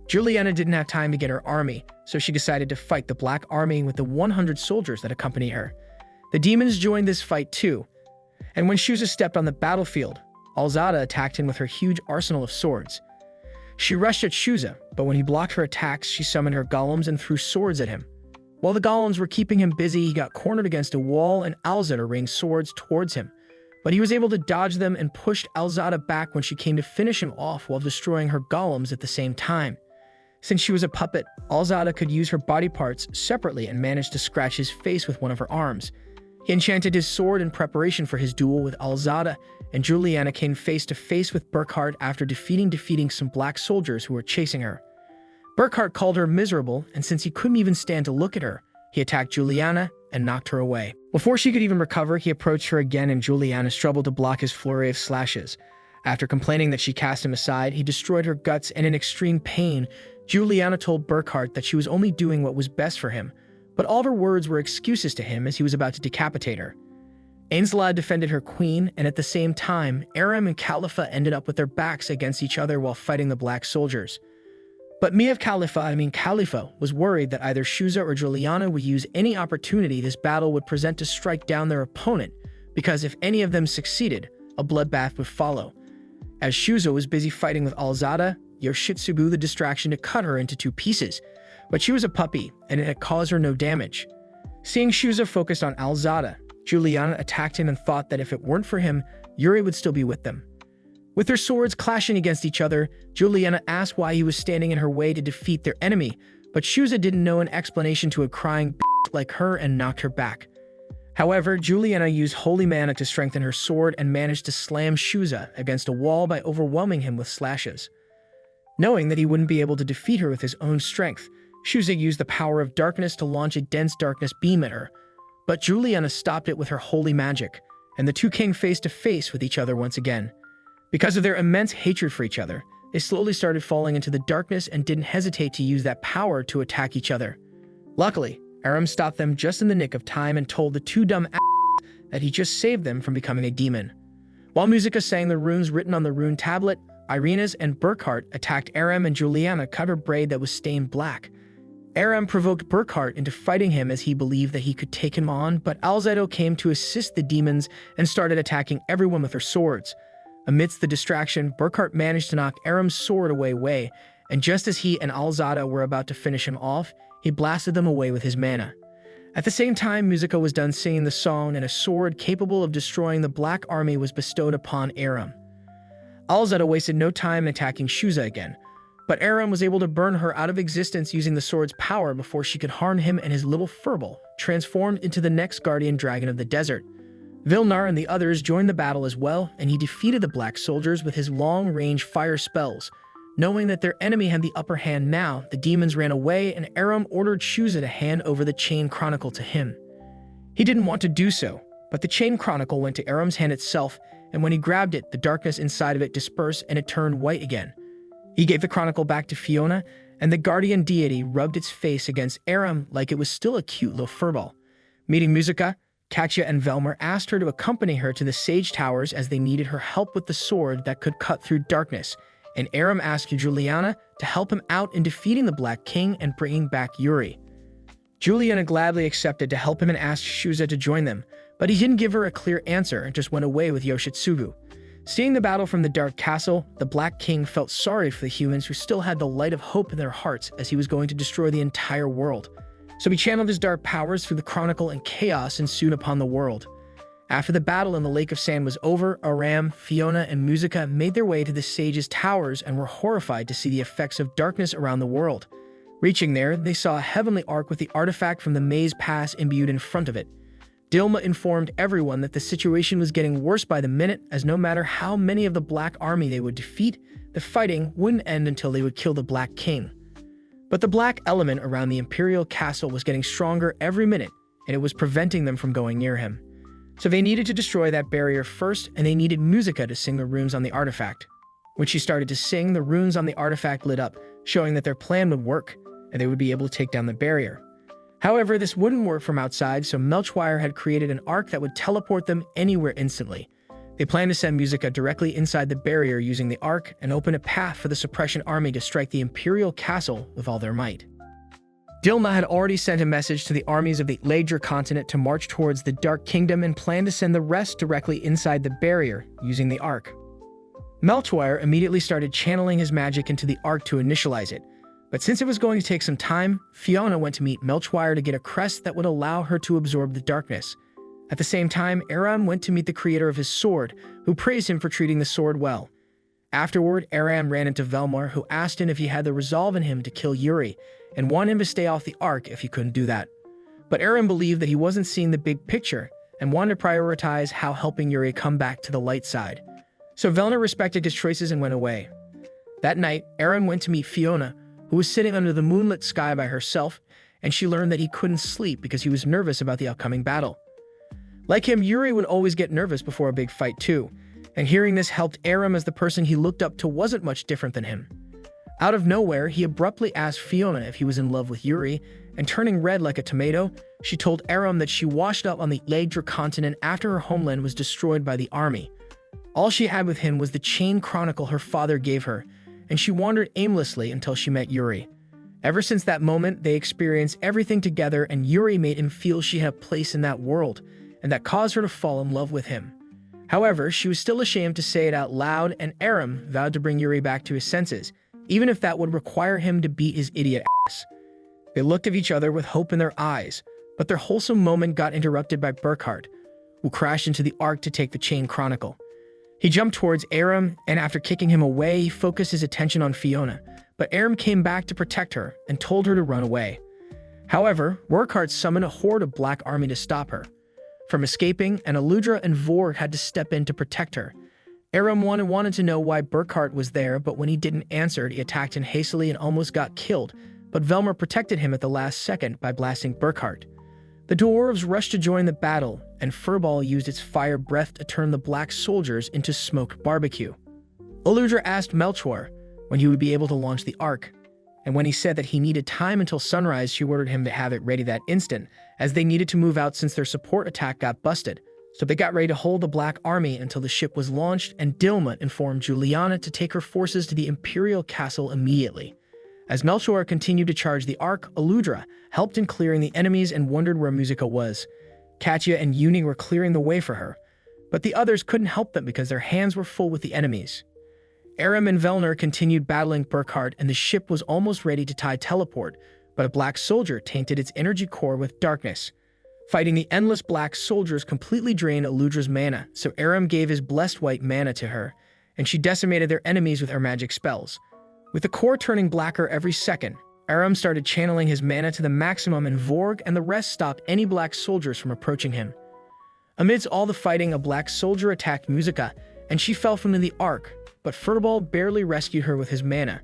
Juliana didn't have time to get her army, so she decided to fight the Black Army with the 100 soldiers that accompanied her. The demons joined this fight too, and when Shuza stepped on the battlefield, Alzada attacked him with her huge arsenal of swords. She rushed at Shuza, but when he blocked her attacks, she summoned her golems and threw swords at him. While the golems were keeping him busy, he got cornered against a wall, and Alzada rained swords towards him. But he was able to dodge them and pushed Alzada back when she came to finish him off while destroying her golems at the same time. Since she was a puppet, Alzada could use her body parts separately and managed to scratch his face with one of her arms. He enchanted his sword in preparation for his duel with Alzada, and Juliana came face to face with Burkhard after defeating some black soldiers who were chasing her. Burkhard called her miserable, and since he couldn't even stand to look at her, he attacked Juliana and knocked her away. Before she could even recover, he approached her again, and Juliana struggled to block his flurry of slashes. After complaining that she cast him aside, he destroyed her guts, and in extreme pain, Juliana told Burkhard that she was only doing what was best for him, but all of her words were excuses to him as he was about to decapitate her. Ainslad defended her queen, and at the same time, Aram and Khalifa ended up with their backs against each other while fighting the black soldiers. But Khalifa was worried that either Shuza or Juliana would use any opportunity this battle would present to strike down their opponent, because if any of them succeeded, a bloodbath would follow. As Shuza was busy fighting with Alzada, Yoshitsugu the distraction to cut her into 2 pieces, but she was a puppy, and it had caused her no damage. Seeing Shuza focused on Alzada, Juliana attacked him and thought that if it weren't for him, Yuri would still be with them. With their swords clashing against each other, Juliana asked why he was standing in her way to defeat their enemy, but Shuza didn't know an explanation to a crying like her and knocked her back. However, Juliana used holy mana to strengthen her sword and managed to slam Shuza against a wall by overwhelming him with slashes. Knowing that he wouldn't be able to defeat her with his own strength, Shuza used the power of darkness to launch a dense darkness beam at her, but Juliana stopped it with her holy magic, and the two came face to face with each other once again. Because of their immense hatred for each other, they slowly started falling into the darkness and didn't hesitate to use that power to attack each other. Luckily, Aram stopped them just in the nick of time and told the two dumb that he just saved them from becoming a demon. While Musica sang the runes written on the rune tablet, Irena's and Burkhard attacked Aram, and Juliana cut her braid that was stained black. Aram provoked Burkhard into fighting him as he believed that he could take him on, but Alzado came to assist the demons and started attacking everyone with her swords. Amidst the distraction, Burkhard managed to knock Aram's sword away, and just as he and Alzada were about to finish him off, he blasted them away with his mana. At the same time, Musica was done singing the song, and a sword capable of destroying the Black Army was bestowed upon Aram. Alzada wasted no time in attacking Shuza again, but Aram was able to burn her out of existence using the sword's power before she could harm him and his little furball, transformed into the next guardian dragon of the desert. Vilnar and the others joined the battle as well, and he defeated the black soldiers with his long-range fire spells. Knowing that their enemy had the upper hand now, the demons ran away, and Aram ordered Shuza to hand over the Chain Chronicle to him. He didn't want to do so, but the Chain Chronicle went to Aram's hand itself, and when he grabbed it, the darkness inside of it dispersed and it turned white again. He gave the Chronicle back to Fiona, and the guardian deity rubbed its face against Aram like it was still a cute little furball. Meeting Musica, Katya and Velmer asked her to accompany her to the Sage Towers as they needed her help with the sword that could cut through darkness, and Aram asked Juliana to help him out in defeating the Black King and bringing back Yuri. Juliana gladly accepted to help him and asked Shuza to join them, but he didn't give her a clear answer and just went away with Yoshitsugu. Seeing the battle from the Dark Castle, the Black King felt sorry for the humans who still had the light of hope in their hearts as he was going to destroy the entire world. So he channeled his dark powers through the Chronicle, and chaos ensued upon the world. After the battle in the Lake of Sand was over, Aram, Fiona, and Musica made their way to the Sage's Towers and were horrified to see the effects of darkness around the world. Reaching there, they saw a heavenly ark with the artifact from the Maze Pass imbued in front of it. Dilma informed everyone that the situation was getting worse by the minute, as no matter how many of the Black Army they would defeat, the fighting wouldn't end until they would kill the Black King. But the black element around the Imperial castle was getting stronger every minute, and it was preventing them from going near him. So they needed to destroy that barrier first, and they needed Musica to sing the runes on the artifact. When she started to sing, the runes on the artifact lit up, showing that their plan would work, and they would be able to take down the barrier. However, this wouldn't work from outside, so Melchwire had created an arc that would teleport them anywhere instantly. They planned to send Musica directly inside the barrier using the arc and open a path for the Suppression Army to strike the Imperial castle with all their might. Dilma had already sent a message to the armies of the Yggd continent to march towards the Dark Kingdom and planned to send the rest directly inside the barrier using the arc. Melchwire immediately started channeling his magic into the arc to initialize it, but since it was going to take some time, Fiona went to meet Melchwire to get a crest that would allow her to absorb the darkness. At the same time, Aram went to meet the creator of his sword, who praised him for treating the sword well. Afterward, Aram ran into Velmar, who asked him if he had the resolve in him to kill Yuri, and wanted him to stay off the arc if he couldn't do that. But Aram believed that he wasn't seeing the big picture, and wanted to prioritize how helping Yuri come back to the light side. So Velmar respected his choices and went away. That night, Aram went to meet Fiona, who was sitting under the moonlit sky by herself, and she learned that he couldn't sleep because he was nervous about the upcoming battle. Like him, Yuri would always get nervous before a big fight too, and hearing this helped Aram, as the person he looked up to wasn't much different than him. Out of nowhere, he abruptly asked Fiona if he was in love with Yuri, and turning red like a tomato, she told Aram that she washed up on the Yggd continent after her homeland was destroyed by the army. All she had with him was the Chain Chronicle her father gave her, and she wandered aimlessly until she met Yuri. Ever since that moment, they experienced everything together, and Yuri made him feel she had a place in that world, and that caused her to fall in love with him. However, she was still ashamed to say it out loud, and Aram vowed to bring Yuri back to his senses, even if that would require him to beat his idiot ass. They looked at each other with hope in their eyes, but their wholesome moment got interrupted by Burkhard, who crashed into the ark to take the Chain Chronicle. He jumped towards Aram, and after kicking him away, he focused his attention on Fiona, but Aram came back to protect her and told her to run away. However, Burkhard summoned a horde of Black Army to stop her from escaping, and Aludra and Vorg had to step in to protect her. Aram wanted to know why Burkhard was there, but when he didn't answer, he attacked him hastily and almost got killed, but Velmar protected him at the last second by blasting Burkhard. The dwarves rushed to join the battle, and Furball used its fire breath to turn the black soldiers into smoked barbecue. Aludra asked Melchor when he would be able to launch the ark, and when he said that he needed time until sunrise, she ordered him to have it ready that instant, as they needed to move out since their support attack got busted. So they got ready to hold the Black Army until the ship was launched, and Dilma informed Juliana to take her forces to the Imperial castle immediately. As Melchor continued to charge the ark, Aludra helped in clearing the enemies and wondered where Musica was. Katya and Yuni were clearing the way for her, but the others couldn't help them because their hands were full with the enemies. Aram and Velnir continued battling Burkhard, and the ship was almost ready to teleport, but a black soldier tainted its energy core with darkness. Fighting the endless black soldiers completely drained Aludra's mana, so Aram gave his blessed white mana to her, and she decimated their enemies with her magic spells. With the core turning blacker every second, Aram started channeling his mana to the maximum, and Vorg and the rest stopped any black soldiers from approaching him. Amidst all the fighting, a black soldier attacked Musica, and she fell from the ark, but Furball barely rescued her with his mana.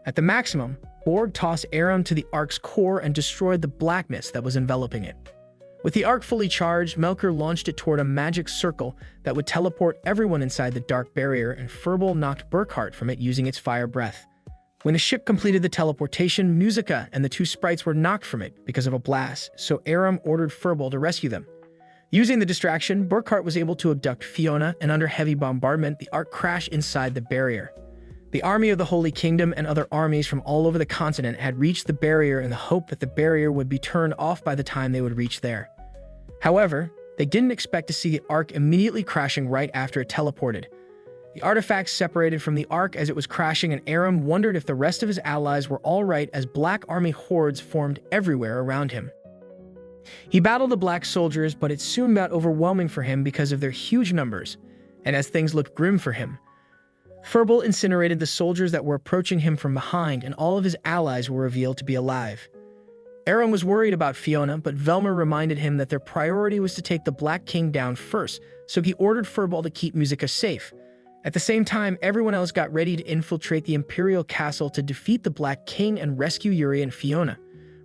At the maximum, Vorg tossed Aram to the ark's core and destroyed the blackness that was enveloping it. With the ark fully charged, Melkor launched it toward a magic circle that would teleport everyone inside the dark barrier, and Furball knocked Burkhard from it using its fire breath. When the ship completed the teleportation, Musica and the two sprites were knocked from it because of a blast, so Aram ordered Furball to rescue them. Using the distraction, Burkhard was able to abduct Fiona, and under heavy bombardment, the ark crashed inside the barrier. The army of the Holy Kingdom and other armies from all over the continent had reached the barrier in the hope that the barrier would be turned off by the time they would reach there. However, they didn't expect to see the ark immediately crashing right after it teleported. The artifacts separated from the ark as it was crashing, and Aram wondered if the rest of his allies were all right as Black Army hordes formed everywhere around him. He battled the black soldiers, but it soon got overwhelming for him because of their huge numbers, and as things looked grim for him. Furball incinerated the soldiers that were approaching him from behind, and all of his allies were revealed to be alive. Aram was worried about Fiona, but Velmar reminded him that their priority was to take the Black King down first, so he ordered Furball to keep Musica safe. At the same time, everyone else got ready to infiltrate the Imperial Castle to defeat the Black King and rescue Yuri and Fiona.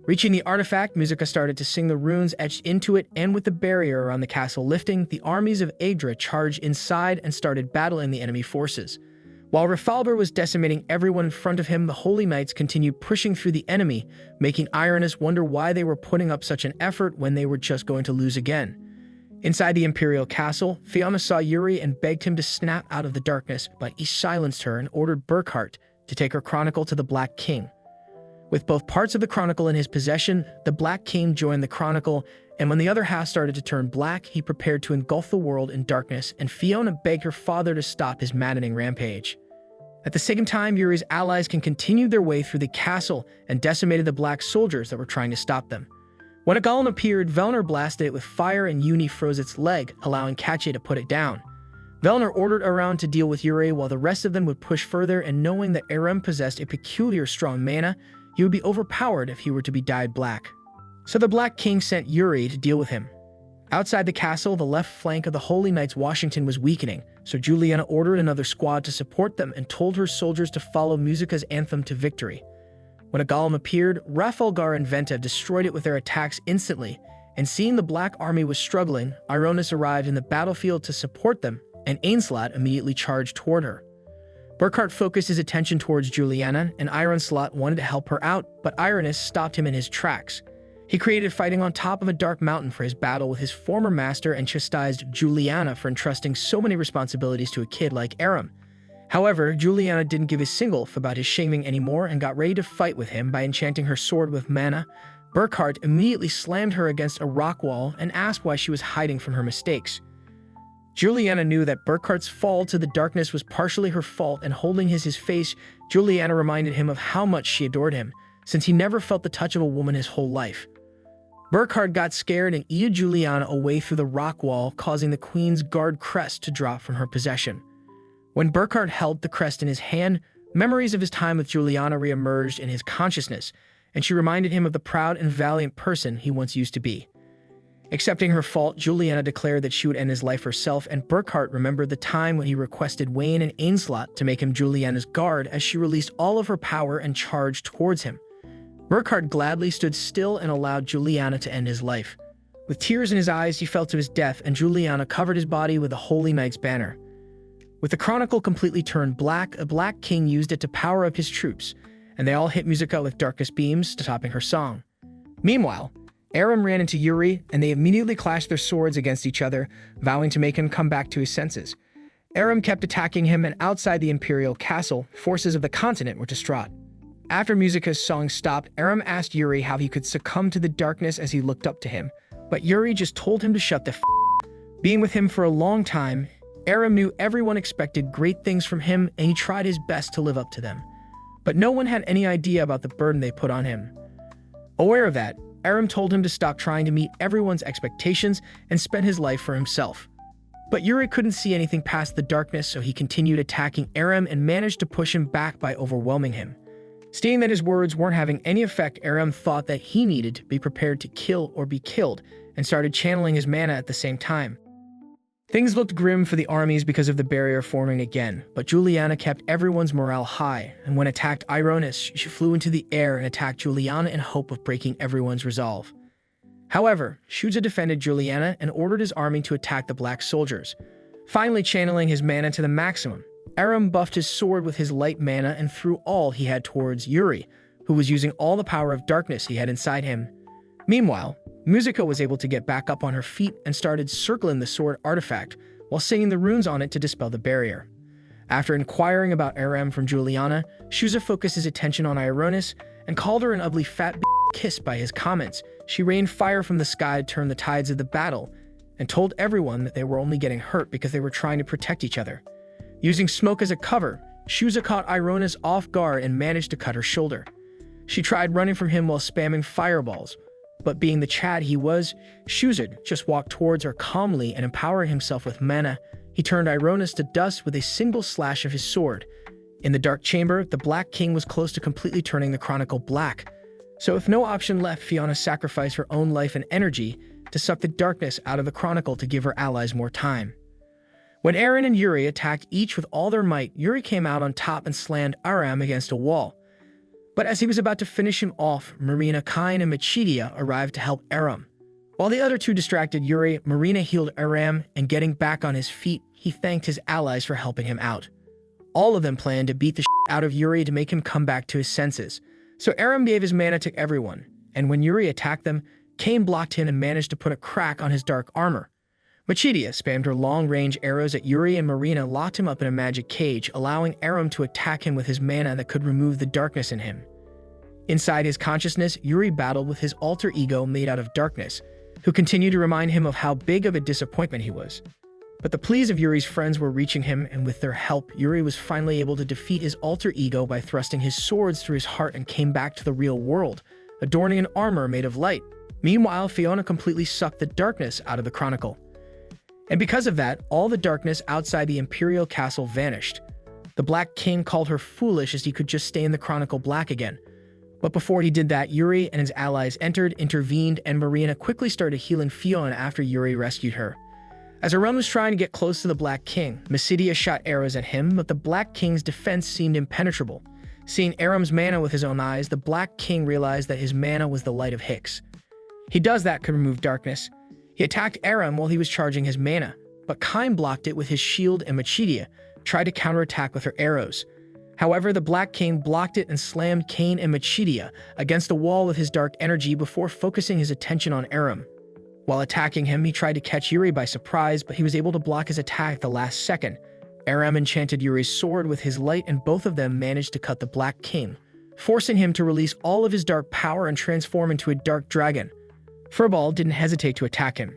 Reaching the artifact, Musica started to sing the runes etched into it, and with the barrier around the castle lifting, the armies of Yggd charged inside and started battling the enemy forces. While Rafalber was decimating everyone in front of him, the Holy Knights continued pushing through the enemy, making Irenaeus wonder why they were putting up such an effort when they were just going to lose again. Inside the Imperial Castle, Fiona saw Yuri and begged him to snap out of the darkness, but he silenced her and ordered Burkhart to take her chronicle to the Black King. With both parts of the chronicle in his possession, the Black King joined the chronicle, and when the other half started to turn black, he prepared to engulf the world in darkness, and Fiona begged her father to stop his maddening rampage. At the same time, Yuri's allies continued their way through the castle and decimated the black soldiers that were trying to stop them. When a golem appeared, Velnir blasted it with fire and Yuni froze its leg, allowing Kache to put it down. Velnir ordered Aran to deal with Yuri while the rest of them would push further, and knowing that Aram possessed a peculiar strong mana, he would be overpowered if he were to be dyed black. So the Black King sent Yuri to deal with him. Outside the castle, the left flank of the Holy Knights Washington was weakening, so Juliana ordered another squad to support them and told her soldiers to follow Musica's anthem to victory. When a golem appeared, Rafalgar and Venta destroyed it with their attacks instantly, and seeing the Black Army was struggling, Ironis arrived in the battlefield to support them, and Ainslot immediately charged toward her. Burkhart focused his attention towards Juliana, and Ironslot wanted to help her out, but Ironis stopped him in his tracks. He created fighting on top of a dark mountain for his battle with his former master and chastised Juliana for entrusting so many responsibilities to a kid like Aram. However, Juliana didn't give a single f about his shaming anymore and got ready to fight with him by enchanting her sword with mana. Burkhart immediately slammed her against a rock wall and asked why she was hiding from her mistakes. Juliana knew that Burkhart's fall to the darkness was partially her fault, and holding his face, Juliana reminded him of how much she adored him, since he never felt the touch of a woman his whole life. Burkhart got scared and eated Juliana away through the rock wall, causing the Queen's Guard crest to drop from her possession. When Burkhart held the crest in his hand, memories of his time with Juliana reemerged in his consciousness, and she reminded him of the proud and valiant person he once used to be. Accepting her fault, Juliana declared that she would end his life herself, and Burkhart remembered the time when he requested Wayne and Ainslot to make him Juliana's guard as she released all of her power and charged towards him. Burkhart gladly stood still and allowed Juliana to end his life. With tears in his eyes, he fell to his death, and Juliana covered his body with the Holy Knight's banner. With the chronicle completely turned black, a Black King used it to power up his troops, and they all hit Musica with darkest beams, topping her song. Meanwhile, Aram ran into Yuri, and they immediately clashed their swords against each other, vowing to make him come back to his senses. Aram kept attacking him, and outside the Imperial Castle, forces of the continent were distraught. After Musica's song stopped, Aram asked Yuri how he could succumb to the darkness as he looked up to him, but Yuri just told him to shut the f***. Being with him for a long time, Aram knew everyone expected great things from him, and he tried his best to live up to them. But no one had any idea about the burden they put on him. Aware of that, Aram told him to stop trying to meet everyone's expectations and spend his life for himself. But Yuri couldn't see anything past the darkness, so he continued attacking Aram and managed to push him back by overwhelming him. Seeing that his words weren't having any effect, Aram thought that he needed to be prepared to kill or be killed, and started channeling his mana at the same time. Things looked grim for the armies because of the barrier forming again, but Juliana kept everyone's morale high, and when attacked Ironis, she flew into the air and attacked Juliana in hope of breaking everyone's resolve. However, Shuja defended Juliana and ordered his army to attack the black soldiers. Finally channeling his mana to the maximum, Aram buffed his sword with his light mana and threw all he had towards Yuri, who was using all the power of darkness he had inside him. Meanwhile, Musica was able to get back up on her feet and started circling the sword artifact while singing the runes on it to dispel the barrier. After inquiring about Aram from Juliana, Shuza focused his attention on Ironis and called her an ugly fat kiss by his comments. She rained fire from the sky to turn the tides of the battle and told everyone that they were only getting hurt because they were trying to protect each other. Using smoke as a cover, Shuza caught Ironis off guard and managed to cut her shoulder. She tried running from him while spamming fireballs, but being the Chad he was, Shuzad just walked towards her calmly and empowering himself with mana. He turned Ironis to dust with a single slash of his sword. In the dark chamber, the Black King was close to completely turning the chronicle black. So if no option left, Fiona sacrificed her own life and energy to suck the darkness out of the chronicle to give her allies more time. When Eren and Yuri attacked each with all their might, Yuri came out on top and slammed Aram against a wall. But as he was about to finish him off, Marina, Kain, and Machidia arrived to help Aram. While the other two distracted Yuri, Marina healed Aram, and getting back on his feet, he thanked his allies for helping him out. All of them planned to beat the shit out of Yuri to make him come back to his senses. So Aram gave his mana to everyone, and when Yuri attacked them, Kain blocked him and managed to put a crack on his dark armor. Machidia spammed her long-range arrows at Yuri, and Marina locked him up in a magic cage, allowing Aram to attack him with his mana that could remove the darkness in him. Inside his consciousness, Yuri battled with his alter ego made out of darkness, who continued to remind him of how big of a disappointment he was. But the pleas of Yuri's friends were reaching him, and with their help, Yuri was finally able to defeat his alter ego by thrusting his swords through his heart and came back to the real world, adorning an armor made of light. Meanwhile, Fiona completely sucked the darkness out of the Chronicle. And because of that, all the darkness outside the Imperial Castle vanished. The Black King called her foolish as he could just stay in the Chronicle black again. But before he did that, Yuri and his allies intervened, and Marina quickly started healing Fiona after Yuri rescued her. As Aram was trying to get close to the Black King, Machidia shot arrows at him, but the Black King's defense seemed impenetrable. Seeing Aram's mana with his own eyes, the Black King realized that his mana was the Light of Haecceitas. He does that could remove darkness. He attacked Aram while he was charging his mana, but Kain blocked it with his shield, and Machidia tried to counterattack with her arrows. However, the Black King blocked it and slammed Kain and Machidia against a wall with his dark energy before focusing his attention on Aram. While attacking him, he tried to catch Yuri by surprise, but he was able to block his attack at the last second. Aram enchanted Yuri's sword with his light, and both of them managed to cut the Black King, forcing him to release all of his dark power and transform into a dark dragon. Furball didn't hesitate to attack him,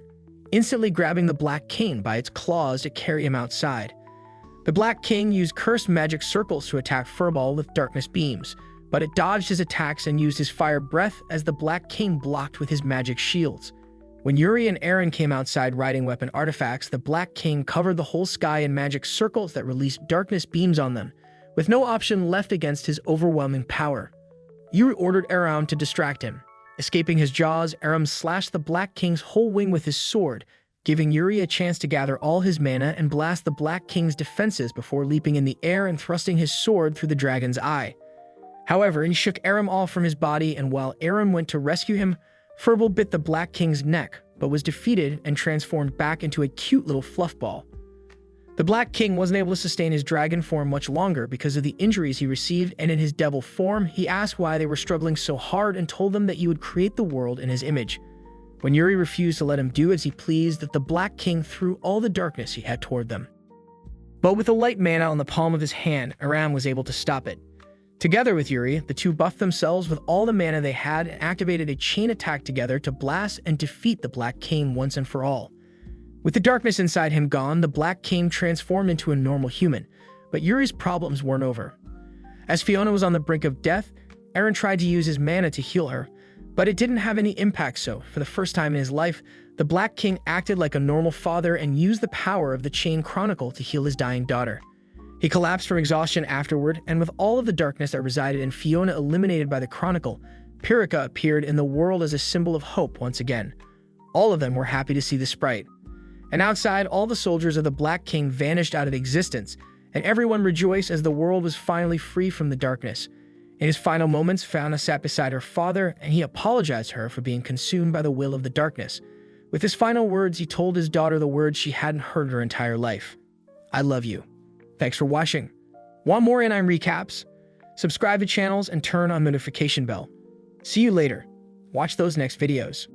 instantly grabbing the Black King by its claws to carry him outside. The Black King used cursed magic circles to attack Furball with darkness beams, but it dodged his attacks and used his fire breath as the Black King blocked with his magic shields. When Yuri and Eren came outside riding weapon artifacts, the Black King covered the whole sky in magic circles that released darkness beams on them, with no option left against his overwhelming power. Yuri ordered Aram to distract him. Escaping his jaws, Aram slashed the Black King's whole wing with his sword, giving Yuri a chance to gather all his mana and blast the Black King's defenses before leaping in the air and thrusting his sword through the dragon's eye. However, he shook Aram off from his body, and while Aram went to rescue him, Furball bit the Black King's neck, but was defeated and transformed back into a cute little fluff ball. The Black King wasn't able to sustain his dragon form much longer because of the injuries he received, and in his devil form, he asked why they were struggling so hard and told them that he would create the world in his image. When Yuri refused to let him do as he pleased, that the Black King threw all the darkness he had toward them. But with the light mana on the palm of his hand, Aram was able to stop it. Together with Yuri, the two buffed themselves with all the mana they had and activated a chain attack together to blast and defeat the Black King once and for all. With the darkness inside him gone, the Black King transformed into a normal human, but Yuri's problems weren't over. As Fiona was on the brink of death, Eren tried to use his mana to heal her, but it didn't have any impact, so for the first time in his life, the Black King acted like a normal father and used the power of the Chain Chronicle to heal his dying daughter. He collapsed from exhaustion afterward, and with all of the darkness that resided in Fiona eliminated by the Chronicle, Pyrrhica appeared in the world as a symbol of hope once again. All of them were happy to see the sprite. And outside, all the soldiers of the Black King vanished out of existence, and everyone rejoiced as the world was finally free from the darkness. In his final moments, Fiona sat beside her father, and he apologized to her for being consumed by the will of the darkness. With his final words, he told his daughter the words she hadn't heard her entire life. I love you. Thanks for watching. Want more anime recaps? Subscribe to channels and turn on notification bell. See you later. Watch those next videos.